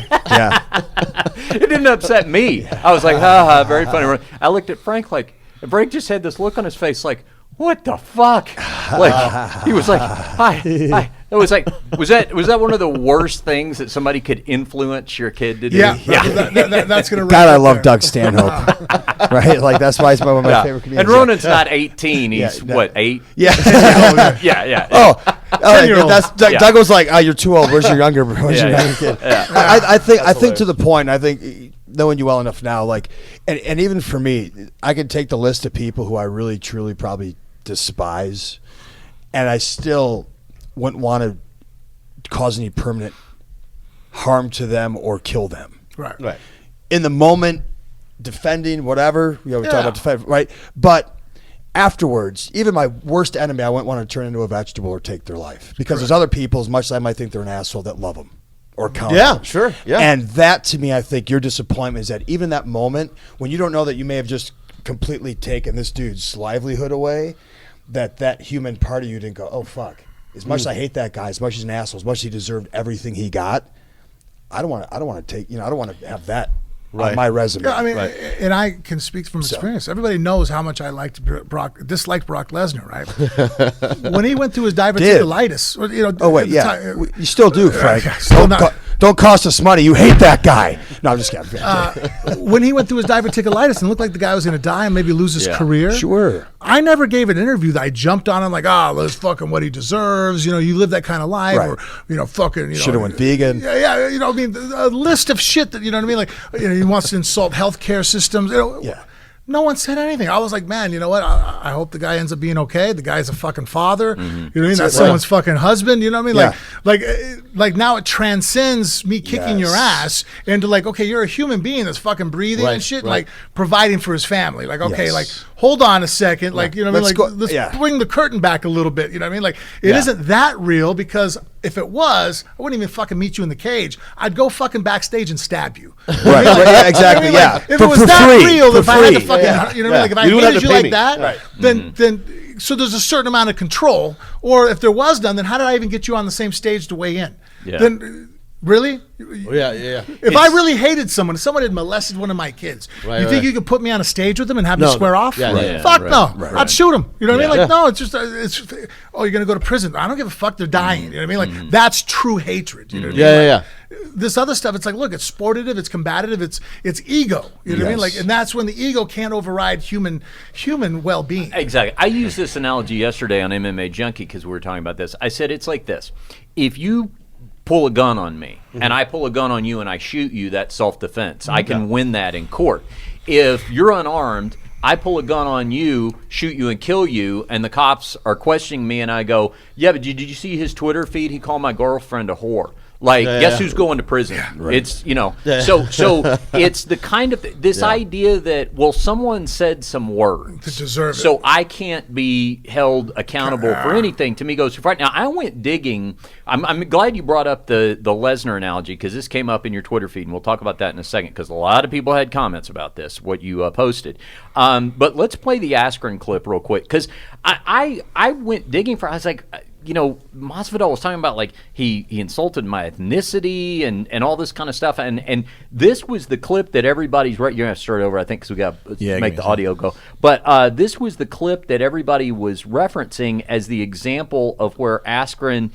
It didn't upset me. I was like, ha, very funny. I looked at Frank like, and Frank just had this look on his face like, what the fuck? Like, he was like, hi. It was like, was that one of the worst things that somebody could influence your kid to do? Yeah. That's going to... God, I love Doug Stanhope. Right? Like, that's why he's one of my favorite comedians. And Ronan's not 18. He's, what, 8? Yeah. Yeah. Doug was like, oh, you're too old. Where's your younger kid? I think to the point, I think, knowing you well enough now, like, and even for me, I could take the list of people who I really, truly probably despise, and I still wouldn't want to cause any permanent harm to them or kill them. Right. In the moment, defending, whatever, we talk about defend, right? But afterwards, even my worst enemy, I wouldn't want to turn into a vegetable or take their life, because there's other people, as much as I might think they're an asshole, that love them or counter. Yeah, sure. Yeah. And that, to me, I think your disappointment is that even that moment when you don't know that you may have just completely taken this dude's livelihood away, that human part of you didn't go, oh fuck. As much as I hate that guy, as much as he's an asshole, as much as he deserved everything he got, I don't want to take, I don't want to have that on my resume. Yeah, I mean, and I can speak from experience. Everybody knows how much I disliked Brock Lesnar, right? When he went through his diverticulitis, you still do, Frank. Don't cost us money. You hate that guy. No, I'm just kidding. When he went through his diverticulitis and looked like the guy was going to die and maybe lose his career, sure. I never gave an interview that I jumped on him like, that's fucking what he deserves. You live that kind of life, or fucking, should have went vegan. Yeah. I mean, a list of shit that, you know what I mean? Like, he wants to insult healthcare systems. No one said anything. I was like, man, you know what? I hope the guy ends up being okay. The guy's a fucking father. Mm-hmm. You know what I mean? That's someone's fucking husband. You know what I mean? Like now it transcends me kicking your ass into like, okay, you're a human being that's fucking breathing and shit, like providing for his family. Like, okay, like hold on a second. Like, you know what I mean? Like, let's bring the curtain back a little bit. You know what I mean? Like, it isn't that real because if it was, I wouldn't even fucking meet you in the cage. I'd go fucking backstage and stab you. Right, yeah, exactly, yeah. If it was that real, if I had to fucking, Yeah. you know what I mean? Like if I You don't have hated to you pay like me. that, Right. then so there's a certain amount of control. Or if there was none, then how did I even get you on the same stage to weigh in? Yeah. Then really? Yeah. If I really hated someone, if someone had molested one of my kids, Right, you think right. you could put me on a stage with them and have me No. square off? Yeah, yeah, Fuck right, no. right, I'd shoot them. You know what I mean? Like, Yeah. no, it's just, oh, you're going to go to prison. I don't give a fuck. They're dying. You know what I mean? Like, that's true hatred. You know what I mean? Yeah. Like, this other stuff, it's like, look, it's sportative, it's combative, it's ego. You know what I mean? Like, and that's when the ego can't override human well-being. Exactly. I used this analogy yesterday on MMA Junkie because we were talking about this. I said it's like this. If you pull a gun on me and I pull a gun on you and I shoot you, that's self-defense. I can win that in court. If you're unarmed, I pull a gun on you, shoot you, and kill you, and the cops are questioning me, and I go, yeah, but did you see his Twitter feed? He called my girlfriend a whore. Like, guess who's going to prison? It's, so it's the kind of, this idea that, well, someone said some words. To deserve it. So I can't be held accountable for anything. To me, goes too far. Now, I went digging. I'm glad you brought up the Lesnar analogy because this came up in your Twitter feed, and we'll talk about that in a second because a lot of people had comments about this, what you posted. But let's play the Askren clip real quick because I went digging for, I was like, Masvidal was talking about like he insulted my ethnicity and all this kind of stuff, and this was the clip that everybody's right. You're gonna have to start over, I think, because we got to make the audio go. But this was the clip that everybody was referencing as the example of where Askren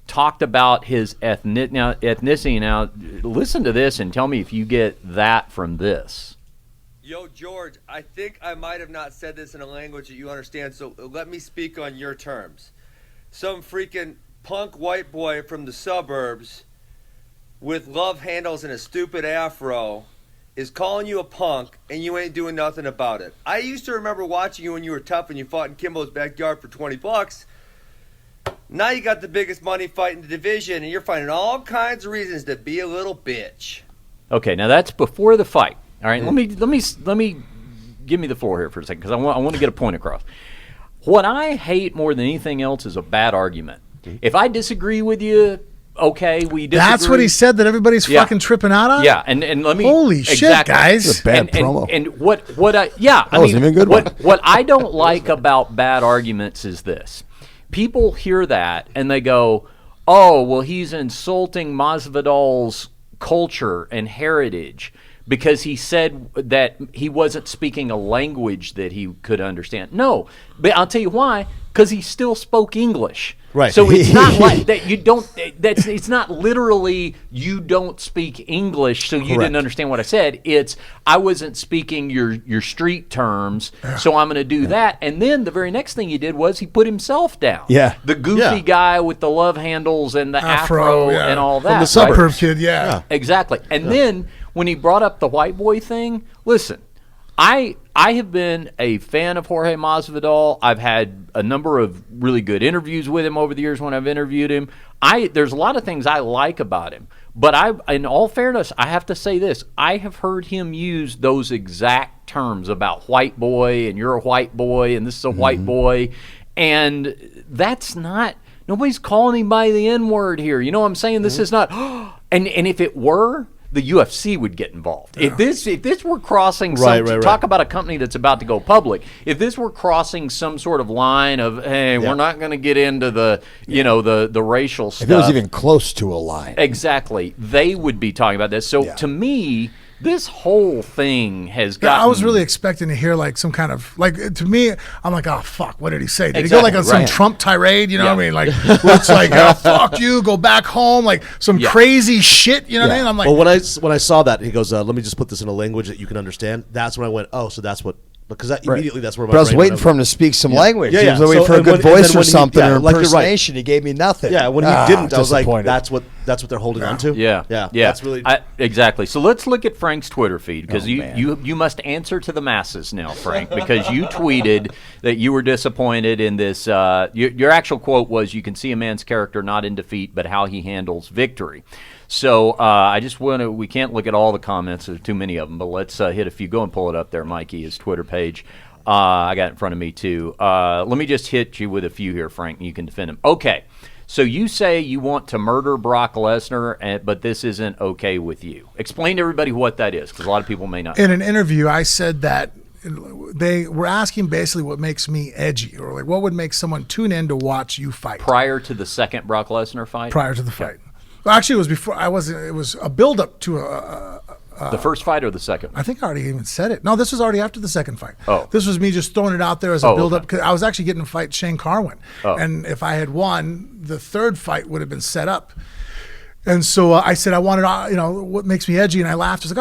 talked about his ethnicity. Now, listen to this and tell me if you get that from this. Yo, George, I think I might have not said this in a language that you understand, so let me speak on your terms. Some freaking punk white boy from the suburbs with love handles and a stupid afro is calling you a punk and you ain't doing nothing about it. I used to remember watching you when you were tough and you fought in Kimbo's backyard for $20. Now you got the biggest money fight in the division and you're finding all kinds of reasons to be a little bitch. Okay, now that's before the fight. All right, let me give me the floor here for a second because I want to get a point across. What I hate more than anything else is a bad argument. If I disagree with you, okay, we disagree. That's what he said that everybody's fucking tripping out on? Yeah, and let me... Holy shit, guys. It's a bad promo. And what I... Yeah, that wasn't even a good one. What I don't like about bad arguments is this. People hear that and they go, oh, well, he's insulting Masvidal's culture and heritage because he said that he wasn't speaking a language that he could understand. No, but I'll tell you why. Because he still spoke English. Right. So it's not like that. You don't. It's not literally you don't speak English, so you didn't understand what I said. It's I wasn't speaking your street terms, so I'm going to do that. And then the very next thing he did was he put himself down. Yeah. The goofy guy with the love handles and the afro and all that. From the suburb kid, yeah. Exactly. And then when he brought up the white boy thing, listen, I have been a fan of Jorge Masvidal. I've had a number of really good interviews with him over the years when I've interviewed him. There's a lot of things I like about him. But in all fairness, I have to say this. I have heard him use those exact terms about white boy and you're a white boy and this is a white boy. And that's not – nobody's calling him by the N-word here. You know what I'm saying? This is not – and if it were – the UFC would get involved. If this were crossing some talk about a company that's about to go public, if this were crossing some sort of line of, hey, we're not going to get into the the racial stuff. If it was even close to a line. Exactly. They would be talking about this. So to me, this whole thing has got. I was really expecting to hear like some kind of to me. I'm like, oh fuck, what did he say? Did he go like on some Trump tirade? You know what I mean? Like it's like, oh, fuck you, go back home, like some crazy shit. You know what I mean? I'm like, well, when I saw that, he goes, let me just put this in a language that you can understand. That's when I went, oh, so that's what. Because immediately that's where my. But I was waiting for him to speak some language. Yeah, He was waiting for a good voice or something or like impersonation. He gave me nothing. Yeah, when he didn't, I was like, that's what they're holding on to. Yeah. That's really exactly. So let's look at Frank's Twitter feed because you must answer to the masses now, Frank, because you tweeted that you were disappointed in this. Your actual quote was, "You can see a man's character not in defeat, but how he handles victory." So I just want to. We can't look at all the comments. There's too many of them, but let's hit a few. Go and pull it up there, Mikey, his Twitter page. I got it in front of me too. Let me just hit you with a few here, Frank. And you can defend him. Okay. So you say you want to murder Brock Lesnar, but this isn't okay with you. Explain to everybody what that is, because a lot of people may not. In an interview, I said that they were asking basically what makes me edgy, or like what would make someone tune in to watch you fight. Prior to the second Brock Lesnar fight? Prior to the fight. Well, actually, it was before. It was a build-up to the first fight or the second? I think I already even said it. No, this was already after the second fight. Oh. This was me just throwing it out there as a build-up, because I was actually getting to fight Shane Carwin. Oh. And if I had won, the third fight would have been set up. And so I said I wanted, what makes me edgy, and I laughed. I was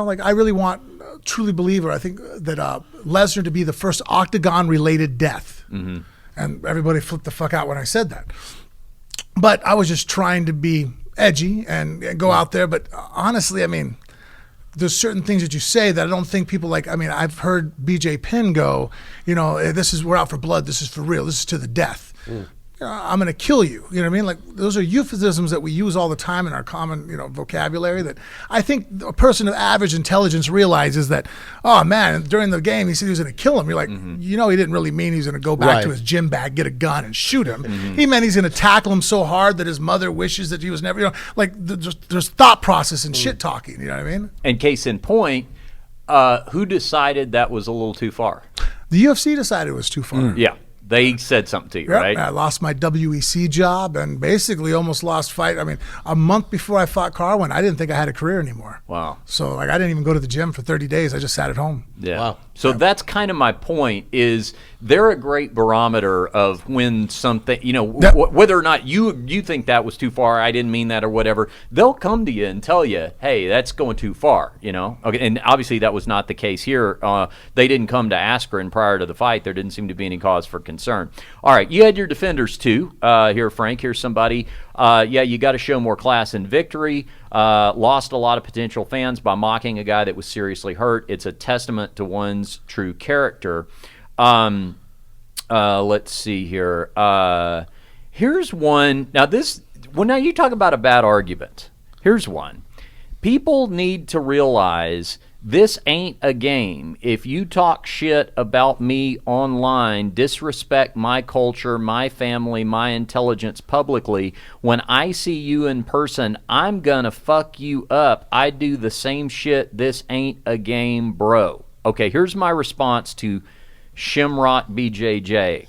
like, I really want, truly believe, or I think that Lesnar to be the first octagon-related death. Mm-hmm. And everybody flipped the fuck out when I said that. But I was just trying to be edgy and go out there. But honestly, I mean, there's certain things that you say that I don't think people like. I mean, I've heard BJ Penn go, we're out for blood. This is for real. This is to the death. I'm going to kill you. You know what I mean? Like, those are euphemisms that we use all the time in our common, vocabulary, that I think a person of average intelligence realizes that, oh man, during the game he said he was going to kill him. You're like, he didn't really mean he was going to go back to his gym bag, get a gun and shoot him. He meant he's going to tackle him so hard that his mother wishes that he was never, there's thought process and shit talking. You know what I mean? And case in point, who decided that was a little too far? The UFC decided it was too far. Yeah. They said something to you, right? I lost my WEC job and basically almost lost fight. I mean, a month before I fought Carwin, I didn't think I had a career anymore. Wow. So, I didn't even go to the gym for 30 days. I just sat at home. Yeah. Wow. So that's kind of my point, is they're a great barometer of when something, whether or not you think that was too far, I didn't mean that or whatever, they'll come to you and tell you, hey, that's going too far, Okay, and obviously that was not the case here. They didn't come to Askren prior to the fight. There didn't seem to be any cause for concern. All right, you had your defenders too. Here, Frank, here's somebody. You got to show more class in victory. Lost a lot of potential fans by mocking a guy that was seriously hurt. It's a testament to one's true character. Let's see here. Here's one. Now you talk about a bad argument. Here's one. People need to realize this ain't a game. If you talk shit about me online, disrespect my culture, my family, my intelligence publicly, when I see you in person, I'm gonna fuck you up. I do the same shit. This ain't a game, bro. Okay, here's my response to Shimrock BJJ.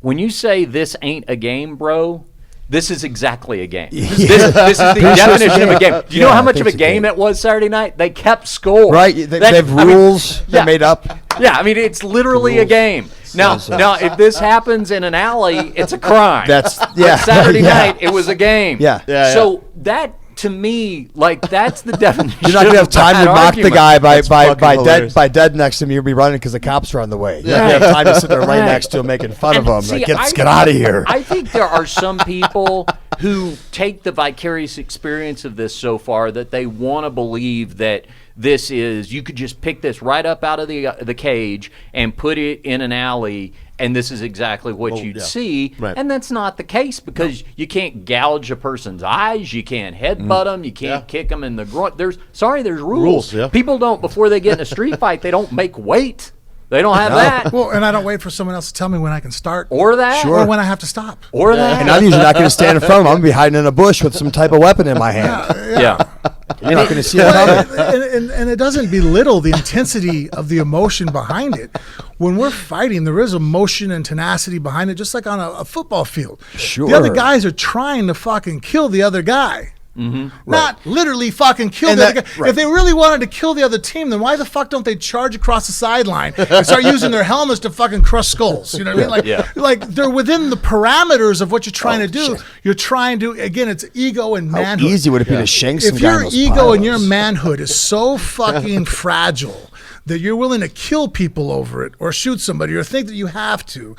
When you say this ain't a game, bro, this is exactly a game. This is the definition of a game. Do you know how much of a game it was Saturday night? They kept score. Right. They have rules they're made up. Yeah, I mean, it's literally a game. Now, if this happens in an alley, it's a crime. But Saturday night, it was a game. Yeah. So that, to me, that's the definition. You're not gonna have time to mock the guy by dead next to him. You'll be running because the cops are on the way. You're not gonna have time to sit there right next to him making fun of him. See, get out of here. I think there are some people who take the vicarious experience of this so far that they want to believe that this is, you could just pick this right up out of the cage and put it in an alley, and this is exactly what you'd see. Right. And that's not the case, because you can't gouge a person's eyes, you can't headbutt them, you can't kick them in the groin. There's rules. People don't, before they get in a street fight, they don't make weight. They don't have that. Well, and I don't wait for someone else to tell me when I can start. Or that. Or when I have to stop. Or that. And I'm usually not going to stand in front of him. I'm going to be hiding in a bush with some type of weapon in my hand. Yeah. You're not going to see it coming. And it doesn't belittle the intensity of the emotion behind it. When we're fighting, there is emotion and tenacity behind it, just like on a football field. Sure. The other guys are trying to fucking kill the other guy. Mm-hmm. Not literally fucking kill the other guy. Right. If they really wanted to kill the other team, then why the fuck don't they charge across the sideline and start using their helmets to fucking crush skulls? You know what I mean? Like they're within the parameters of what you're trying to do. Shit. You're trying to, again, it's ego and manhood. How easy would it be to shank some If your ego pilots. and your manhood is so fucking fragile that you're willing to kill people over it or shoot somebody or think that you have to,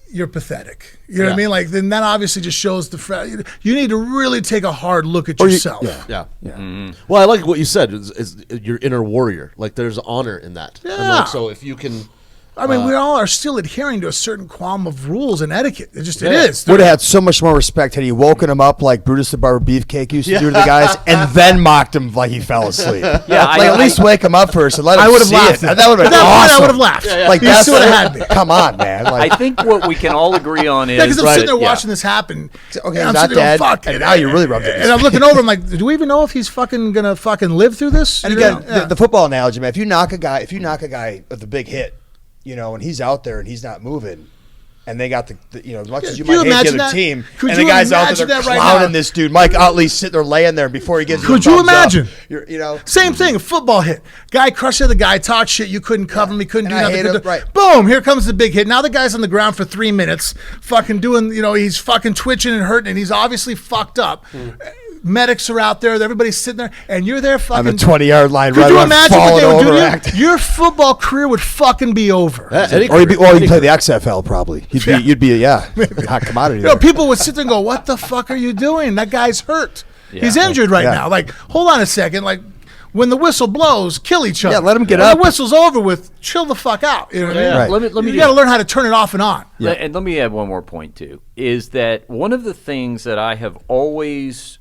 you're pathetic. You know what I mean? Like, then that obviously just shows you need to really take a hard look at yourself. Mm-hmm. Well, I like what you said. Is your inner warrior. Like, there's honor in that. Yeah. And like, so if you can, I mean, we all are still adhering to a certain qualm of rules and etiquette. It is. Would have had so much more respect had he woken him up like Brutus the Barber Beefcake used to do to the guys, and then mocked him like he fell asleep. At least wake him up first and let him I would have see laughed. it. That would have been I awesome. would have laughed. Like You that's still would have had me. Come on, man. Like, I think what we can all agree on is because I'm sitting there watching this happen. Okay, and he's I'm not sitting there dead, going, fuck and it. now you really rubbed it in And I'm looking over. I'm like, do we even know if he's fucking gonna fucking live through this? And again, the football analogy, man. If you knock a guy with a big hit, and he's out there and he's not moving, and they got the as much as you might hate the other team, and the guy's out there clowning this dude, Mike Utley's sitting there laying there before he gets. Could you imagine? Same Mm-hmm. thing, a football hit. Guy crushed the guy, talked shit. You couldn't cover him. He couldn't do nothing. Right. Boom! Here comes the big hit. Now the guy's on the ground for 3 minutes, fucking doing. He's fucking twitching and hurting, and he's obviously fucked up. Medics are out there. Everybody's sitting there, and you're there fucking on the 20-yard line. Could you right imagine what they would do to over. you? Your football career would fucking be over. Or you'd play the XFL probably. You'd be a hot commodity. There. People would sit there and go, "What the fuck are you doing? That guy's hurt. He's injured right now. Like, hold on a second. Like, when the whistle blows, kill each other. Yeah, let him get when up. The whistle's over with. Chill the fuck out. You know what I mean? Right. Let me you got to learn how to turn it off and on. Yeah. And let me add one more point too. Is that one of the things that I have always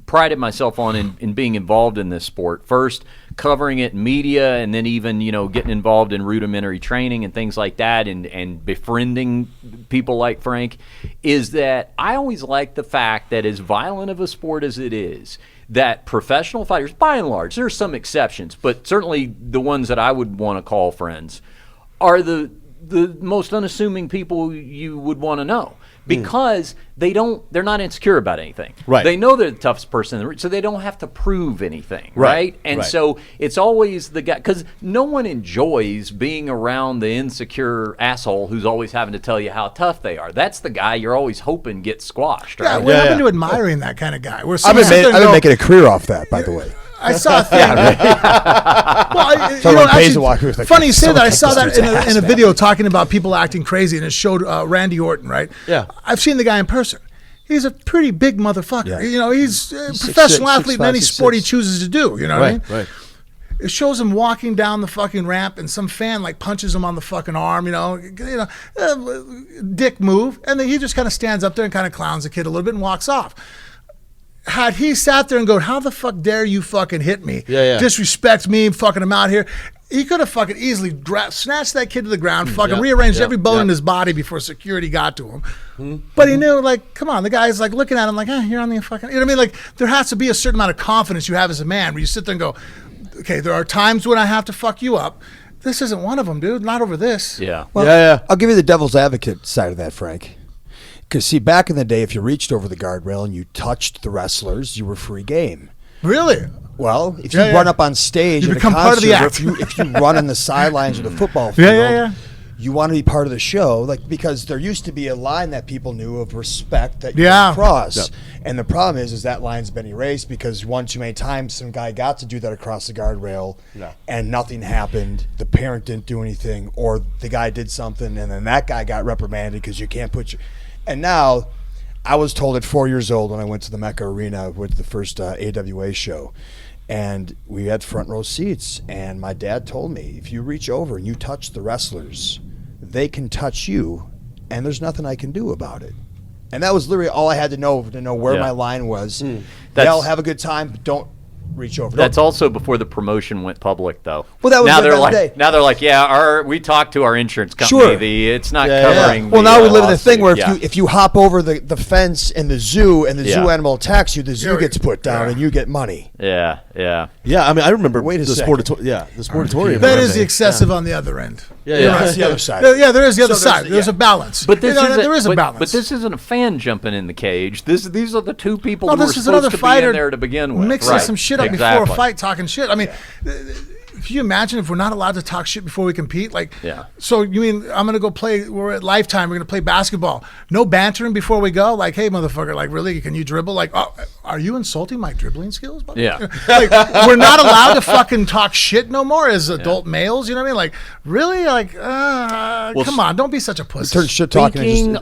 prided myself on in being involved in this sport. First, covering it in media, and then even getting involved in rudimentary training and things like that, and befriending people like Frank, is that I always like the fact that as violent of a sport as it is, that professional fighters, by and large, there's some exceptions, but certainly the ones that I would want to call friends, are the most unassuming people you would want to know. Because they're not insecure about anything. Right. They know they're the toughest person in the room, so they don't have to prove anything. Right. And so it's always the guy, because no one enjoys being around the insecure asshole who's always having to tell you how tough they are. That's the guy you're always hoping gets squashed. Right. Yeah, we're up into admiring that kind of guy. I've been making a career off that, by the way. I saw a thing. Funny you say that. I saw that in a video talking about people acting crazy, and it showed Randy Orton, right? Yeah. I've seen the guy in person. He's a pretty big motherfucker. Yeah. He's a professional athlete in any sport he chooses to do. You know what I mean? Right. It shows him walking down the fucking ramp, and some fan punches him on the fucking arm. Dick move, and then he just kind of stands up there and kind of clowns the kid a little bit and walks off. Had he sat there and go, how the fuck dare you fucking hit me? Disrespect me, fucking him out here. He could have fucking easily snatched that kid to the ground, fucking rearranged every bone in his body before security got to him. But he knew, come on, the guy's looking at him you're on the fucking, you know what I mean? There has to be a certain amount of confidence you have as a man where you sit there and go, okay, there are times when I have to fuck you up. This isn't one of them, dude. Not over this. Yeah. Well, I'll give you the devil's advocate side of that, Frank. Because, see, back in the day, if you reached over the guardrail and you touched the wrestlers, you were free game. Really? Well, if you run up on stage you at become a concert, part of the act. if you run on the sidelines of the football field, you want to be part of the show, because there used to be a line that people knew of respect that you would cross. Yep. And the problem is that line's been erased because one too many times some guy got to do that across the guardrail and nothing happened. The parent didn't do anything, or the guy did something and then that guy got reprimanded because you can't put your... And now, I was told at 4 years old when I went to the Mecca Arena with the first AWA show, and we had front row seats, and my dad told me, if you reach over and you touch the wrestlers, they can touch you, and there's nothing I can do about it. And that was literally all I had to know where my line was. They'll have a good time, but don't reach over. That's also before the promotion went public, though. Well, that was now the they're day. Now they're like, we talked to our insurance company. Sure. It's not covering. Well, now we live in the thing where if you hop over the fence in the zoo and the zoo animal attacks you, the zoo gets put down and you get money. Yeah. I mean, I remember the sportatorium. That is the excessive on the other end. That's the other side. There is the other side. There's a balance. But there is a balance. But this isn't a fan jumping in the cage. These are the two people who were this is supposed another to fighter be in there to begin with. Mixing some shit up before a fight, talking shit. I mean, can you imagine if we're not allowed to talk shit before we compete? So you mean I'm going to go play, we're at Lifetime, we're going to play basketball. No bantering before we go? Hey, motherfucker, really, can you dribble? Are you insulting my dribbling skills? Buddy? Yeah. We're not allowed to fucking talk shit no more as adult males, you know what I mean? Really? Come on, don't be such a pussy. Shit talking Speaking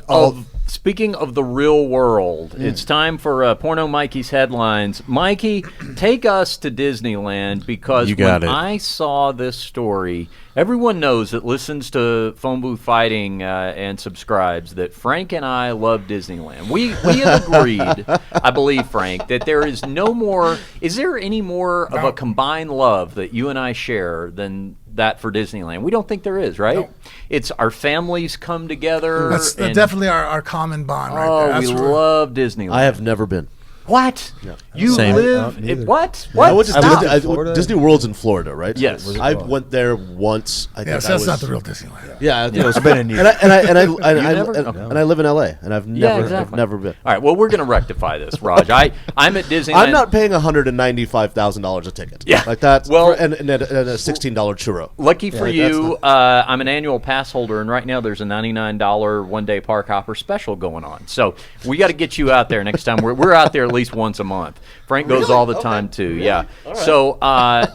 Speaking of the real world, it's time for Porno Mikey's headlines. Mikey, take us to Disneyland because I saw this story, everyone knows that listens to Phone Booth Fighting and subscribes that Frank and I love Disneyland. We have agreed, I believe, Frank, that there is no more. Is there any more of a combined love that you and I share than that for Disneyland? We don't think there is, right? No. It's our families come together. That's definitely our common bond right there. That's we love Disneyland. I have never been. What? Yeah. You live? What? Yeah, Disney World's in Florida, right? Yes. I went there once. That's not the real Disneyland. Yeah, I've been in and I live in LA, and I've never been. All right, well, we're going to rectify this, Raj. I'm at Disneyland. I'm not paying $195,000 a ticket. Yeah, like that. Well, and a $16 churro. Lucky for you, I'm an annual pass holder, and right now there's a $99 one-day park hopper special going on. So we got to get you out there next time. We're out there at least once a month. Frank goes all the time too. Really? Yeah. Right. So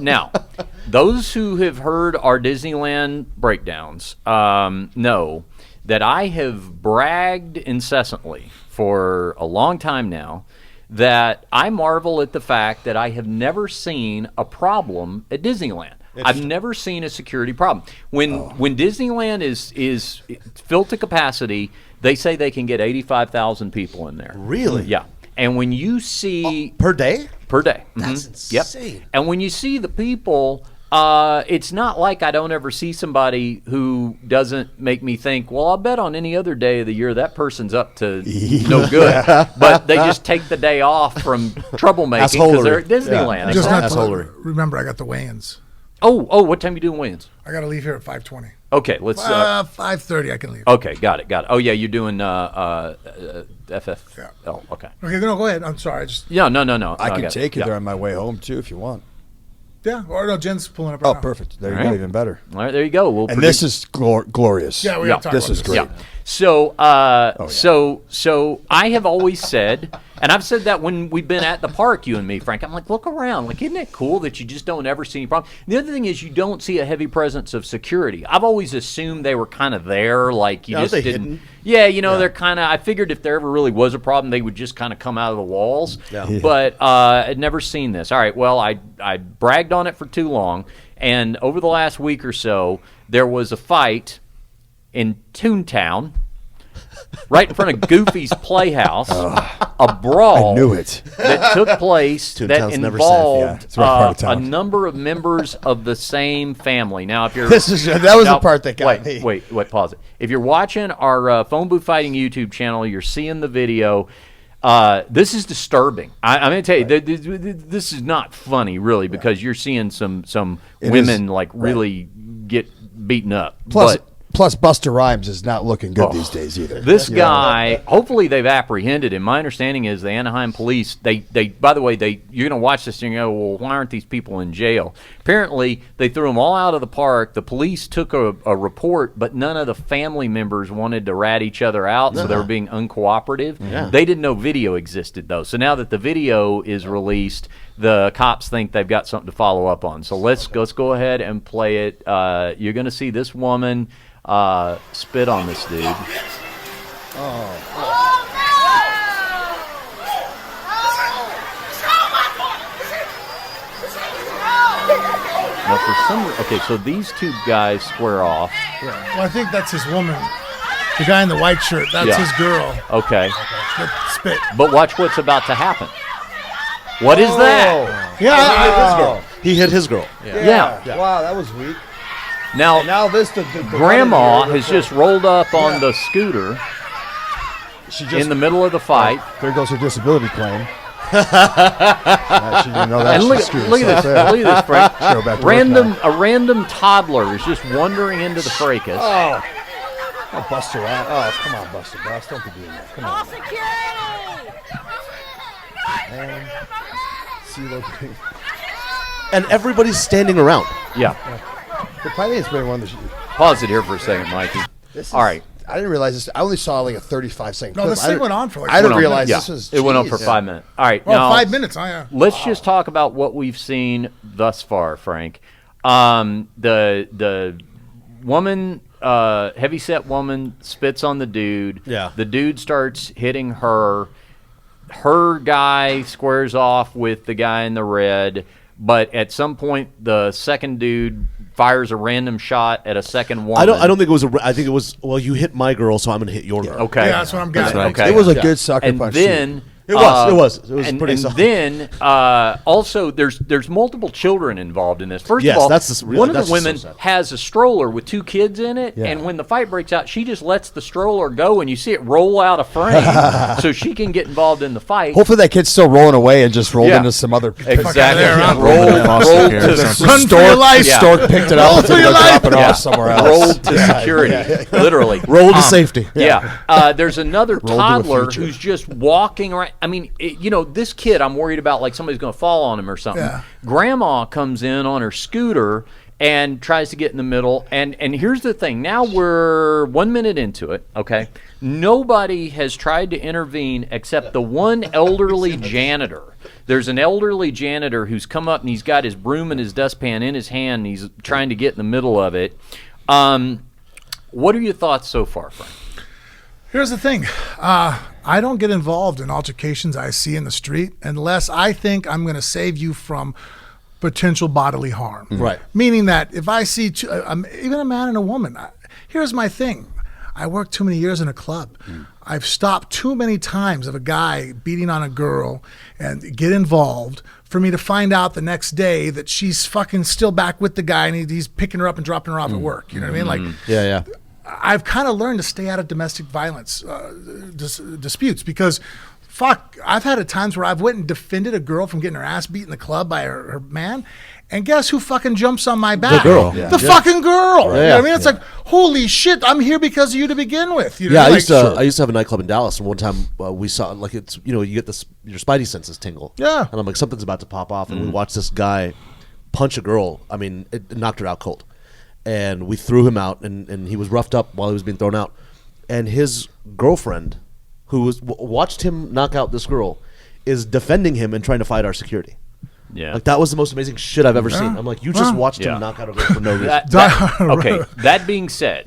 now, those who have heard our Disneyland breakdowns know that I have bragged incessantly for a long time now that I marvel at the fact that I have never seen a problem at Disneyland. I've never seen a security problem. When Disneyland is filled to capacity, they say they can get 85,000 people in there. Really? Yeah. And when you see per day? Per day. That's insane. Yep. And when you see the people, it's not like I don't ever see somebody who doesn't make me think, well, I'll bet on any other day of the year that person's up to no good. But they just take the day off from troublemaking because they're at Disneyland. Yeah. Remember, I got the weigh-ins. Oh, what time you doing weigh-ins? I got to leave here at 5:20. Okay, let's 5:30 I can leave. Okay, got it. Oh yeah, you're doing FF. Yeah. Oh, okay. Okay, no, go ahead. I'm sorry. No. I can take you there on my way home too if you want. Yeah, or no, Jen's pulling up right now. Oh, perfect. There you go, even better. All right, there you go. And this is glorious. Yeah, we got to talk about this. Is great. Yeah. So, so I have always said, and I've said that when we've been at the park, you and me, Frank, I'm like, look around. Like, isn't it cool that you just don't ever see any problem? The other thing is you don't see a heavy presence of security. I've always assumed they were kind of there, like you just didn't. Hidden? Yeah, they're kind of, I figured if there ever really was a problem, they would just kind of come out of the walls. Yeah. But I'd never seen this. All right, well, I bragged on it for too long, and over the last week or so, there was a fight in Toontown, right in front of Goofy's Playhouse, a brawl I knew it. that took place that involved a number of members of the same family. Now, if you're that was the part that got me. Wait, pause it. If you're watching our Phone Booth Fighting YouTube channel, you're seeing the video. This is disturbing. I'm going to tell you, this is not funny, really, because you're seeing some women really get beaten up. Plus, Busta Rhymes is not looking good these days either. This guy, hopefully they've apprehended him. My understanding is the Anaheim police, they by the way, you're going to watch this and you go, well, why aren't these people in jail? Apparently, they threw them all out of the park. The police took a report, but none of the family members wanted to rat each other out, so they were being uncooperative. Yeah. They didn't know video existed, though. So now that the video is released, the cops think they've got something to follow up on. So let's go ahead and play it. You're going to see this woman spit on this dude. Now for some so these two guys square off. Yeah. Well, I think that's his woman. The guy in the white shirt, that's his girl. Okay. Spit. But watch what's about to happen. What is that? Yeah. He hit his girl. Yeah. Wow, that was weak. Now this the Grandma has just rolled up on the scooter in the middle of the fight. There goes her disability claim. She didn't know that. And look at this, Frank. A random toddler is just wandering into the fracas. Oh, Buster! Oh, come on, Buster! Boss, don't be doing that. Come on. Security! And everybody's standing around. Yeah. The Pioneers been one of the. Pause it here for a second, Mikey. All right. I didn't realize this. I only saw like a 35-second clip. No, this thing went on for like. I didn't realize this was. It went on for 5 minutes. All right. Well, now, 5 minutes. Yeah. Let's just talk about what we've seen thus far, Frank. The woman heavyset woman spits on the dude. Yeah. The dude starts hitting her. Her guy squares off with the guy in the red, but at some point the second dude fires a random shot at a second woman. I don't think it was I think it was, well, you hit my girl, so I'm going to hit your girl. Okay. Yeah, that's what I'm getting. Okay. It was a good sucker punch. Then It was pretty and solid. then also there's multiple children involved in this. First Yes, of all, that's one of that's the women so sad. has a stroller with 2 kids in it, Yeah. and when the fight breaks out, she just lets the stroller go, and you see it roll out of frame, so she can get involved in the fight. Hopefully that kid's still rolling away and just rolled Yeah. into some other. Exactly. Yeah. Rolled to Run for your life. Stork picked it up and for your drop it Yeah. off somewhere else. Rolled to security, literally. Roll to safety. Yeah. There's another Roll to the toddler future. who's just walking around. I mean, this kid, I'm worried about like somebody's going to fall on him or something. Yeah. Grandma comes in on her scooter and tries to get in the middle. And here's the thing. Now we're 1 minute into it, okay? Nobody has tried to intervene except the one elderly janitor. There's an elderly janitor who's come up and he's got his broom and his dustpan in his hand and he's trying to get in the middle of it. What are your thoughts so far, Frank? Here's the thing. I don't get involved in altercations I see in the street unless I think I'm going to save you from potential bodily harm. Right. Meaning that if I see even a man and a woman, here's my thing. I worked too many years in a club. I've stopped too many times of a guy beating on a girl and get involved for me to find out the next day that she's fucking still back with the guy and he's picking her up and dropping her off at work. You know what I mean? Like, Yeah. I've kind of learned to stay out of domestic violence disputes because, fuck, I've had times where I've went and defended a girl from getting her ass beat in the club by her man, and guess who fucking jumps on my back? The girl. The fucking girl. Right. You know what I mean? It's like, holy shit, I'm here because of you to begin with. You know? Yeah, Like, I used to have a nightclub in Dallas, and one time we saw, like, it's, you get this, your spidey senses tingle. Yeah. And I'm like, something's about to pop off, and we watched this guy punch a girl. I mean, it knocked her out cold. And we threw him out, and he was roughed up while he was being thrown out. And his girlfriend, who watched him knock out this girl, is defending him and trying to fight our security. Yeah. Like, that was the most amazing shit I've ever seen. I'm like, you just watched Yeah. him knock out a girl for no reason. Okay, that being said,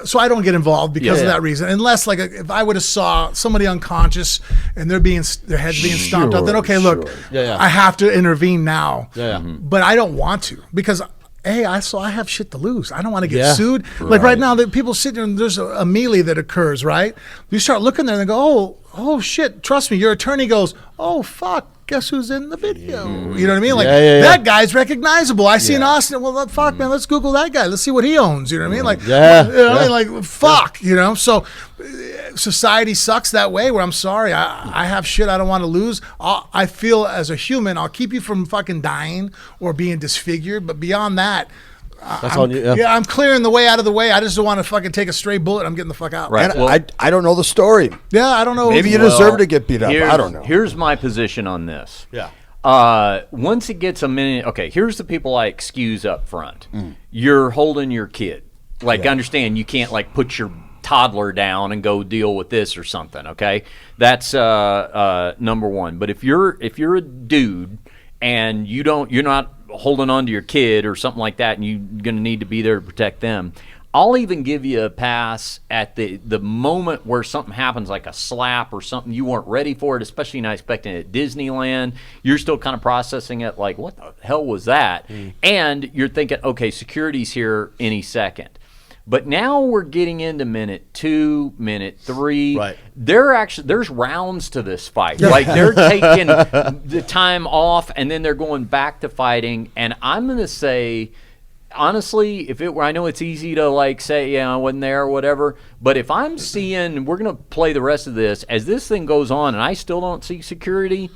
so I don't get involved because of Yeah. that reason, unless like if I would have saw somebody unconscious and their heads being stomped out, then okay, look, Yeah. I have to intervene now. Yeah. But I don't want to because. Hey, I have shit to lose. I don't want to get Yeah. sued. Like right now, the people sitting there and there's a melee that occurs, right? You start looking there and they go, oh shit, trust me. Your attorney goes, oh fuck, guess who's in the video? You know what I mean? Like that guy's recognizable. I see in Austin. Well, fuck, man, let's Google that guy. Let's see what he owns. You know what I mean? Like, you know what I mean? Like, fuck, you know? So society sucks that way where I'm sorry. I have shit I don't want to lose. I feel as a human, I'll keep you from fucking dying or being disfigured. But beyond that, That's on you. Yeah. I'm clearing the way out of the way. I just don't want to fucking take a stray bullet. I'm getting the fuck out. Right. And I don't know the story. Yeah, I don't know. Maybe you deserve to get beat up. I don't know. Here's my position on this. Yeah. Once it gets a minute, okay, here's the people I excuse up front. You're holding your kid. Like, understand, you can't, like, put your toddler down and go deal with this or something, okay? That's number one. But if you're a dude and you're not holding on to your kid or something like that and you're going to need to be there to protect them, I'll even give you a pass at the moment where something happens, like a slap or something you weren't ready for it, especially not expecting it at Disneyland. You're still kind of processing it like, what the hell was that? And you're thinking, okay, security's here any second. But now we're getting into minute 2, minute 3. Right. There's rounds to this fight. Like, they're taking the time off and then they're going back to fighting. And I'm going to say, honestly, if it were, I know it's easy to like say, yeah, I wasn't there or whatever, but if I'm seeing, we're going to play the rest of this, as this thing goes on and I still don't see security,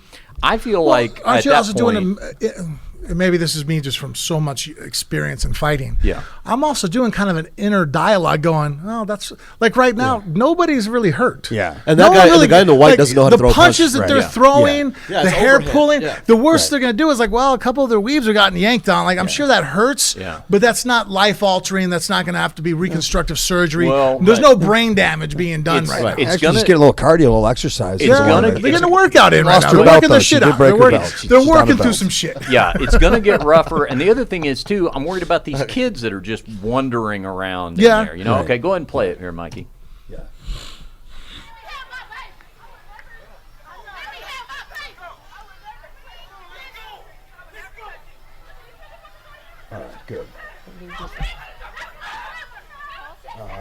I feel like aren't at you that also point, doing maybe this is me just from so much experience in fighting. Yeah. I'm also doing kind of an inner dialogue going, oh, that's like right now, nobody's really hurt. Yeah. And that guy, the guy in the white doesn't know how to throw a the punches punch. that they're throwing, Yeah, the it's hair overhand. pulling, Yeah. the worst they're going to do is like, well, a couple of their weaves are gotten yanked on. Like, I'm sure that hurts, but that's not life altering. That's not going to have to be reconstructive surgery. Well, there's no brain damage being done right now. It's Actually, gonna just get a little cardio, a little exercise. It's gonna- they're getting a workout in right Lost now. her They're belt, working though. their She shit did out. break They're her working, belt. She's they're down working a through belt. some shit. yeah, it's going to get rougher. And the other thing is, too, I'm worried about these kids that are just wandering around in there. You know, Right. okay, go ahead and play it here, Mikey. Yeah. All right, good.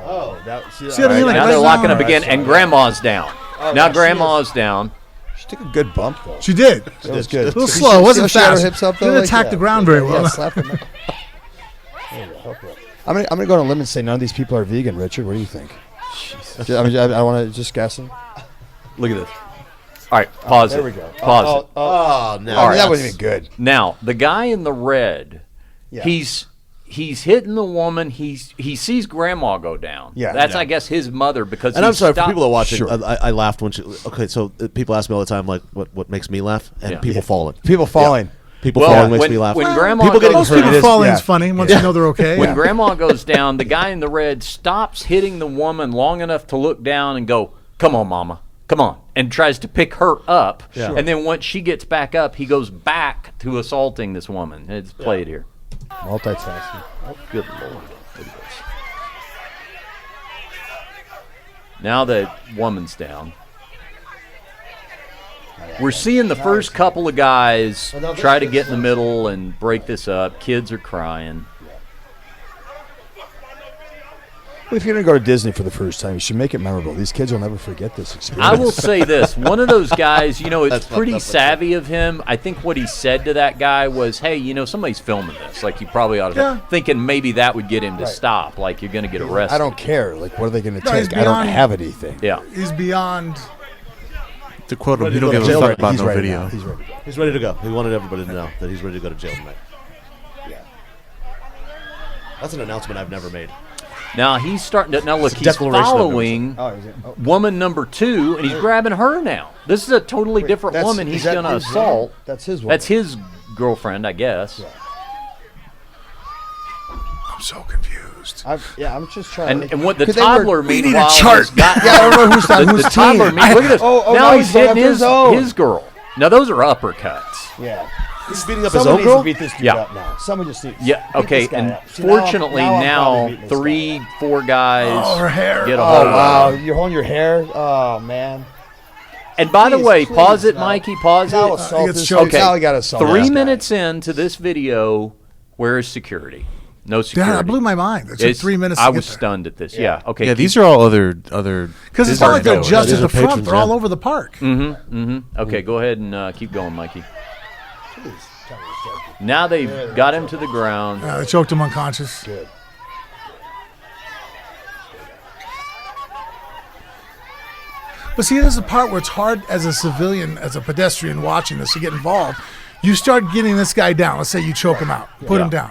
Oh, that. See, See what I mean? Like, Now right they're locking now- up again, and Grandma's down. Oh, Now yeah, Grandma's down. She took a good bump though. She did. That was good. A little Did you slow. It see wasn't how she had her fast. hips up, though? Didn't Like, attack yeah. the ground very well. Yeah, slap her neck. I'm gonna go on a limb and say none of these people are vegan. Richard, what do you think? I want to just guessing. Look at this. All right, pause there it. we go. Pause it. Oh, no. I mean, that wasn't even good. Now, the guy in the red, Yeah. he's hitting the woman. He sees Grandma go down. Yeah. That's, Yeah. I guess, his mother because And he I'm sorry for stopped- people that are watching. Sure. I laughed when she. Okay, so people ask me all the time, like, what makes me laugh, and Yeah. people falling. People falling. People Well, falling makes when- me laugh. when Grandma people getting goes Most people hurt. falling yeah. is funny once you know they're okay. When Grandma goes down, the guy in the red stops hitting the woman long enough to look down and go, "Come on, Mama, come on," and tries to pick her up. Yeah. And then once she gets back up, he goes back to assaulting this woman. It's played here. Multitasking. Oh, good Lord. Look at this. Now the woman's down. We're seeing the first couple of guys try to get in the middle and break this up. Kids are crying. Well, if you're going to go to Disney for the first time, you should make it memorable. These kids will never forget this experience. I will say this. One of those guys, you know, it's That's fucked pretty up. savvy of him. I think what he said to that guy was, hey, you know, somebody's filming this. Like, you probably ought to. Yeah. Thinking maybe that would get him to Right. stop. Like, you're going to get arrested. I don't care. Like, what are they going to No, he's take? I don't beyond- have anything. Yeah. He's beyond. To quote him, Ready he to don't go to give a jail fuck right about He's no ready video. now. He's ready. to go. He's ready to go. He wanted everybody to know that he's ready to go to jail tonight. Yeah. That's an announcement I've never made. Now, he's starting to. Now, look, It's a he's declaration I've never following Oh, is it? Oh. woman number 2, and he's grabbing her now. This is a totally different That's- woman is he's that going to his assault. woman? That's his woman. That's his girlfriend, I guess. Yeah. I'm so confused. I'm just trying. And what the Could they were- toddler, we need a meanwhile, chart. has got. Yeah, I don't know who's the, who's the toddler, team. look at this. Oh, now no, he's he's going hitting after his own. his girl. Now, those are uppercuts. Yeah. He's beating up his Someone own needs girl. to beat this dude Yeah. up now. Someone just needs. Yeah, beat okay, this guy and up. See, now I'm- fortunately I'm probably now beating this guy 3, up. 4 guys Oh, her hair. get a Oh hold of wow, her. you're holding your hair. Oh man. And by the Please, way, pause please, it, no. Mikey, pause Now it. assault gets this. choked. Now I got to assault. 3 this guy. minutes into this video, where is security? No security. That blew my mind. It took 3 minutes. I to was get there. stunned at this. Yeah. Okay. Yeah, these are all other. Because it's These not are like they're goers. just These at are the front; patrons, they're all yeah. over the park. Okay, go ahead and keep going, Mikey. Now they've got him to the ground. They choked him unconscious. Good. But see, this is the part where it's hard as a civilian, as a pedestrian watching this to get involved. You start getting this guy down. Let's say you choke him out, put him down.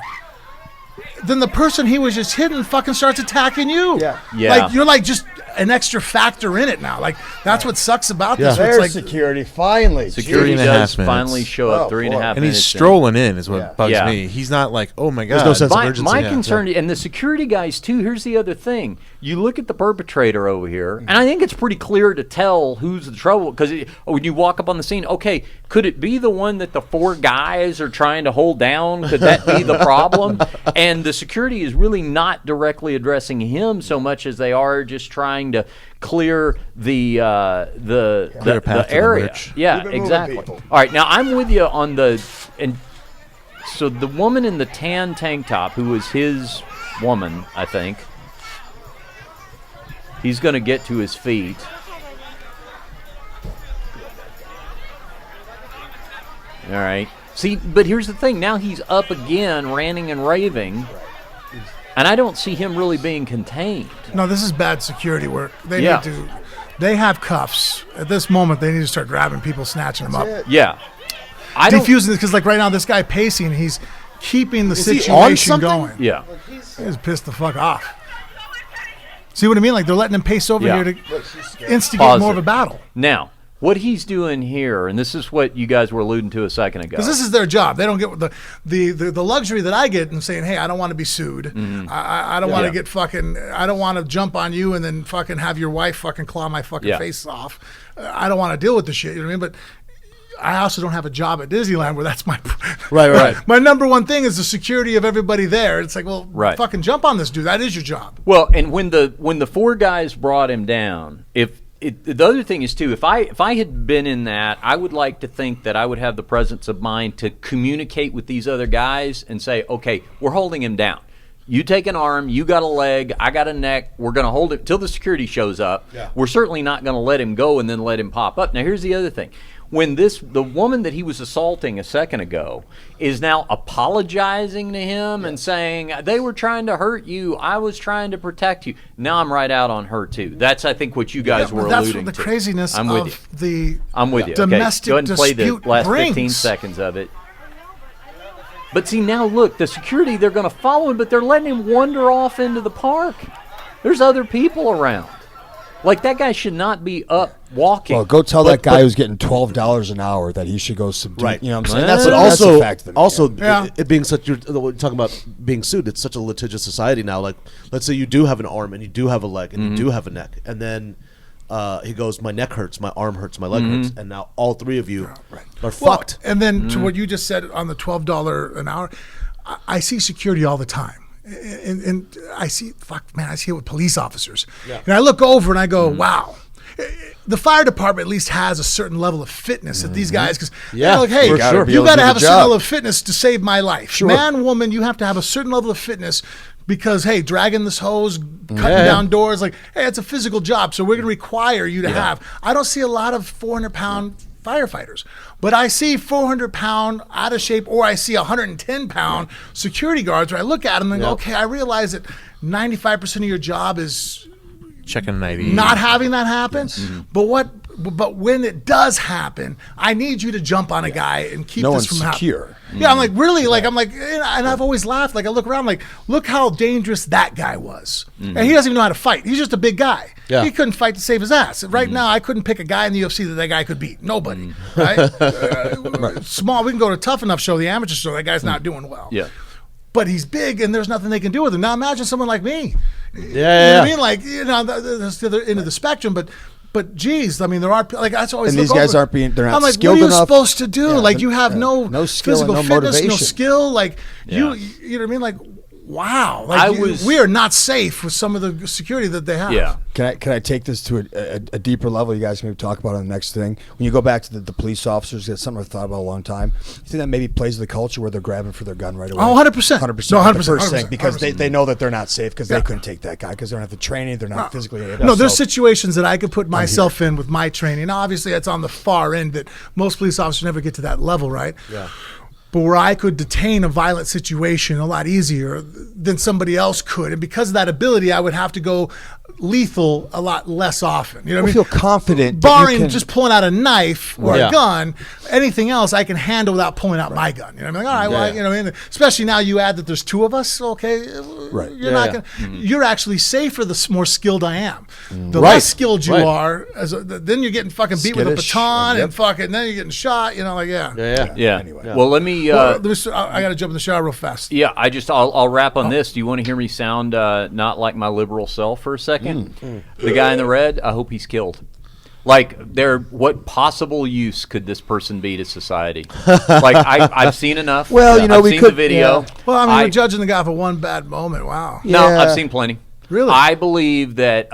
Then the person he was just hitting fucking starts attacking you. Yeah. Yeah. Like you're like just an extra factor in it now. Like that's what sucks about this. Yeah. It's There's like security. Finally. Security and a does half minutes. finally show up Oh, 3.5 boy. minutes. And he's in. strolling in is what Yeah. bugs Yeah. me. He's not like, oh my god. There's no sense of My urgency. concern, and the security guys too. Here's the other thing: you look at the perpetrator over here, and I think it's pretty clear to tell who's the trouble because when you walk up on the scene, okay, could it be the one that the 4 guys are trying to hold down? Could that be the problem? And the security is really not directly addressing him so much as they are just trying to clear the Clear a path to the area. rich. Yeah, Keep it moving, exactly. people. All right, now I'm with you on the and. So the woman in the tan tank top, who was his woman, I think, he's going to get to his feet. All right. See, but here's the thing. Now he's up again, ranting and raving, and I don't see him really being contained. no, this is bad security work. They Yeah. need to. They have cuffs at this moment. They need to start grabbing people, snatching them up, Yeah. I don't. defusing this because like right now this guy pacing, he's keeping the Is he on situation something? going. Yeah. He's pissed the fuck off. See what I mean? Like they're letting him pace over Yeah. here to instigate Pause more it. of a battle. Now, what he's doing here, and this is what you guys were alluding to a second ago. Because this is their job. They don't get the luxury that I get in saying, "Hey, I don't want to be sued. I don't want to get fucking. I don't want to jump on you and then fucking have your wife fucking claw my fucking Yeah. face off. I don't want to deal with the shit." You know what I mean? But I also don't have a job at Disneyland where that's my Right. my number one thing is the security of everybody there. It's like, well, fucking jump on this dude. That is your job. Well, and when the 4 guys brought him down, the other thing is too, if I had been in that, I would like to think that I would have the presence of mind to communicate with these other guys and say, okay, we're holding him down. You take an arm, you got a leg, I got a neck. We're going to hold it till the security shows up. Yeah. We're certainly not going to let him go and then let him pop up. Now, here's the other thing. When the woman that he was assaulting a second ago is now apologizing to him and saying, they were trying to hurt you, I was trying to protect you. Now I'm right out on her, too. That's, I think, what you guys were alluding to. That's the craziness I'm with of the I'm with you. domestic okay. Go ahead and play the last brings. 15 seconds of it. But see, now look, the security, they're going to follow him, but they're letting him wander off into the park. There's other people around. Like, that guy should not be up walking. Well, go tell that guy who's getting $12 an hour that he should go subdue. Right. You know what I'm saying? That's a fact of the also it being such, you're talking about being sued, it's such a litigious society now. Like, let's say you do have an arm and you do have a leg and you do have a neck. And then he goes, my neck hurts, my arm hurts, my leg hurts. And now all 3 of you are fucked. And then to what you just said on the $12 an hour, I see security all the time. And I see, I see it with police officers. Yeah. And I look over and I go, wow. The fire department at least has a certain level of fitness that these guys, because they're like, hey, you got to have a certain level of fitness to save my life. Sure. Man, woman, you have to have a certain level of fitness because, hey, dragging this hose, cutting down doors, like, hey, it's a physical job, so we're going to require you to have. I don't see a lot of 400-pound firefighters, but I see 400-pound out of shape, or I see 110-pound security guards where I look at them and go, okay, I realize that 95% of your job is checking an ID, not having that happen. Yes. But when it does happen, I need you to jump on a guy and keep this from happening. Yeah, I'm like, really? Like, I'm like, and I've always laughed. Like, I look around, like, look how dangerous that guy was. And he doesn't even know how to fight. He's just a big guy. Yeah. He couldn't fight to save his ass. Right now, I couldn't pick a guy in the UFC that guy could beat. Nobody. Right? Small. We can go to a Tough Enough show, the amateur show. That guy's not doing well. Yeah. But he's big, and there's nothing they can do with him. Now imagine someone like me. Yeah, you know what I mean? Like, that's the other end of the spectrum, but geez, I mean, there are, like, that's always. And these guys aren't being, they're not skilled enough. I'm like, what are you supposed to do? Like, you have no skill, physical no fitness, motivation. no skill. Like, you know what I mean? Like, wow. Like, we are not safe with some of the security that they have. Yeah. Can I take this to a deeper level? You guys can maybe talk about it on the next thing. When you go back to the police officers, that's something I've thought about a long time. You think that maybe plays to the culture where they're grabbing for their gun right away? Oh, 100%. 100%. No, 100%. The first thing, because 100%. they know that they're not safe because they couldn't take that guy because they don't have the training, they're not physically able. No, there's situations that I could put myself in with my training. Now, obviously, that's on the far end that most police officers never get to that level, right? Yeah. But where I could detain a violent situation a lot easier than somebody else could. And because of that ability, I would have to go lethal a lot less often. You know what I mean? Feel confident. Barring just pulling out a knife or a gun, anything else I can handle without pulling out my gun. You know what I mean? Like, all right, well, you know what I mean? Especially now you add that there's 2 of us, okay? Right. You're not going to, you're actually safer the more skilled I am. The less skilled you are, then you're getting fucking beat with a baton and fucking, then you're getting shot, you know, like, Anyway. Well, let me, I got to jump in the shower real fast. Yeah, I'll wrap on this. Do you want to hear me sound not like my liberal self for a second? The guy in the red, I hope he's killed. Like, what possible use could this person be to society? Like, I've seen enough. Well, you know, I've seen the video. Yeah. Well, I mean, we're judging the guy for one bad moment. Wow. No, I've seen plenty. Really? I believe that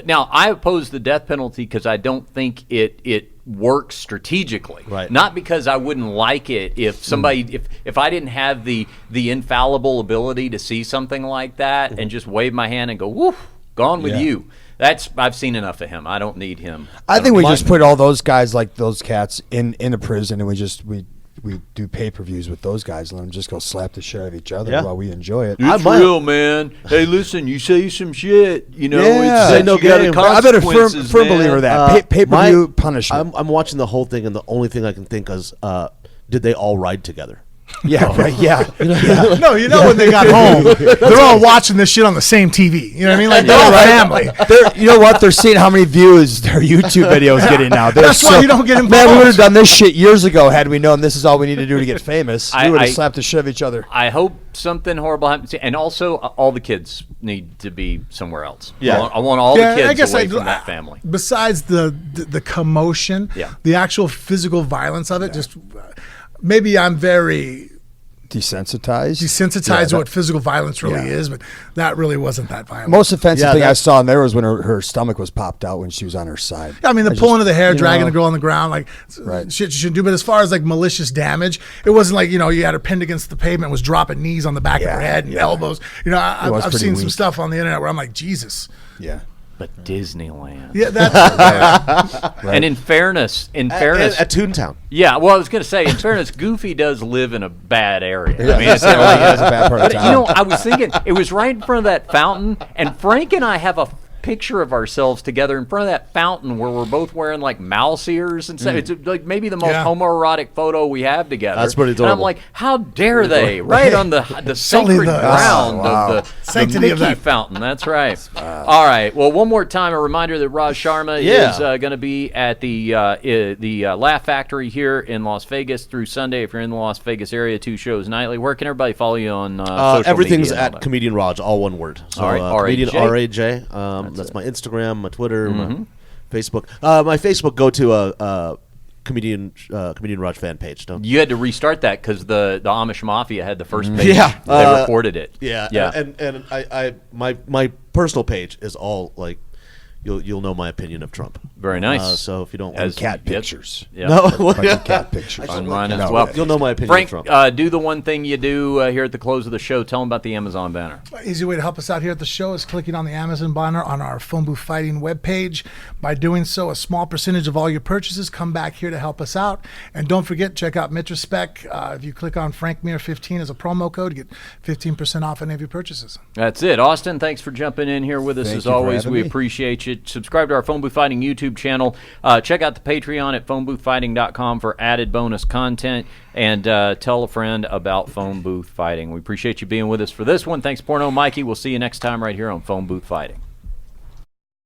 now I oppose the death penalty because I don't think it works strategically. Right. Not because I wouldn't like it if somebody if I didn't have the infallible ability to see something like that and just wave my hand and go, woof, gone with you. I've seen enough of him. I don't need him. I think we just put all those guys, like those cats, in a prison, and we do pay-per-views with those guys and let them just go slap the shit out of each other while we enjoy it. It's real, man. Hey, listen, you say some shit, you know, it's no game. I've been a firm believer of that. Pay-per-view punishment. I'm watching the whole thing, and the only thing I can think is, did they all ride together? Yeah, right. Yeah. No, when they got home, they're all watching this shit on the same TV. You know what I mean? Like they're all family. You know what? They're seeing how many views their YouTube videos getting now. That's why you don't get involved. Man, we would have done this shit years ago had we known this is all we need to do to get famous. We would have slapped the shit out of each other. I hope something horrible happens. And also, all the kids need to be somewhere else. Yeah. I want all the kids away from that family. Besides the commotion, the actual physical violence of it, just maybe I'm very desensitized to what physical violence really is, but that really wasn't that violent. Most offensive thing I saw in there was when her stomach was popped out when she was on her side. I mean, the pulling of the hair, dragging the girl on the ground, like shit you shouldn't do. But as far as like malicious damage, it wasn't like, you had her pinned against the pavement, was dropping knees on the back of her head and elbows. I've seen some stuff on the internet where I'm like, Jesus. Yeah. But Disneyland. Yeah, that's right. And in fairness, at Toontown. Yeah, well, I was going to say, in fairness, Goofy does live in a bad area. I mean, it's a bad part of town. I was thinking it was right in front of that fountain, and Frank and I have a picture of ourselves together in front of that fountain where we're both wearing like mouse ears and stuff. It's like maybe the most homoerotic photo we have together. That's pretty adorable. And I'm like, how dare they? Right on the sacred ground of the sanctity of that fountain. That's right. All right. Well, one more time, a reminder that Raj Sharma is going to be at the Laugh Factory here in Las Vegas through Sunday. If you're in the Las Vegas area, 2 shows nightly. Where can everybody follow you on social everything's media? at Comedian Raj, all one word. So, all right, Comedian R-A-J. That's my Instagram, my Twitter, my Facebook. My Facebook, go to Comedian Raj fan page. You had to restart that because the Amish Mafia had the first page. They reported it. Yeah. And I my personal page is all like, you'll know my opinion of Trump. Very nice. So if you don't want cat pictures. Yeah. No, cat pictures. On mine as well. You'll know my opinion Frank, of Trump. do the one thing you do here at the close of the show. Tell them about the Amazon banner. Easy way to help us out here at the show is clicking on the Amazon banner on our Phone Booth Fighting webpage. By doing so, a small percentage of all your purchases come back here to help us out. And don't forget, check out Mitraspec. If you click on FrankMeer15 as a promo code, you get 15% off any of your purchases. That's it. Austin, thanks for jumping in here with us as always. We appreciate you. Subscribe to our Phone Booth Fighting YouTube channel. Check out the Patreon at phoneboothfighting.com for added bonus content, and tell a friend about Phone Booth Fighting. We appreciate you being with us for this one. Thanks, Porno Mikey. We'll see you next time right here on Phone Booth Fighting.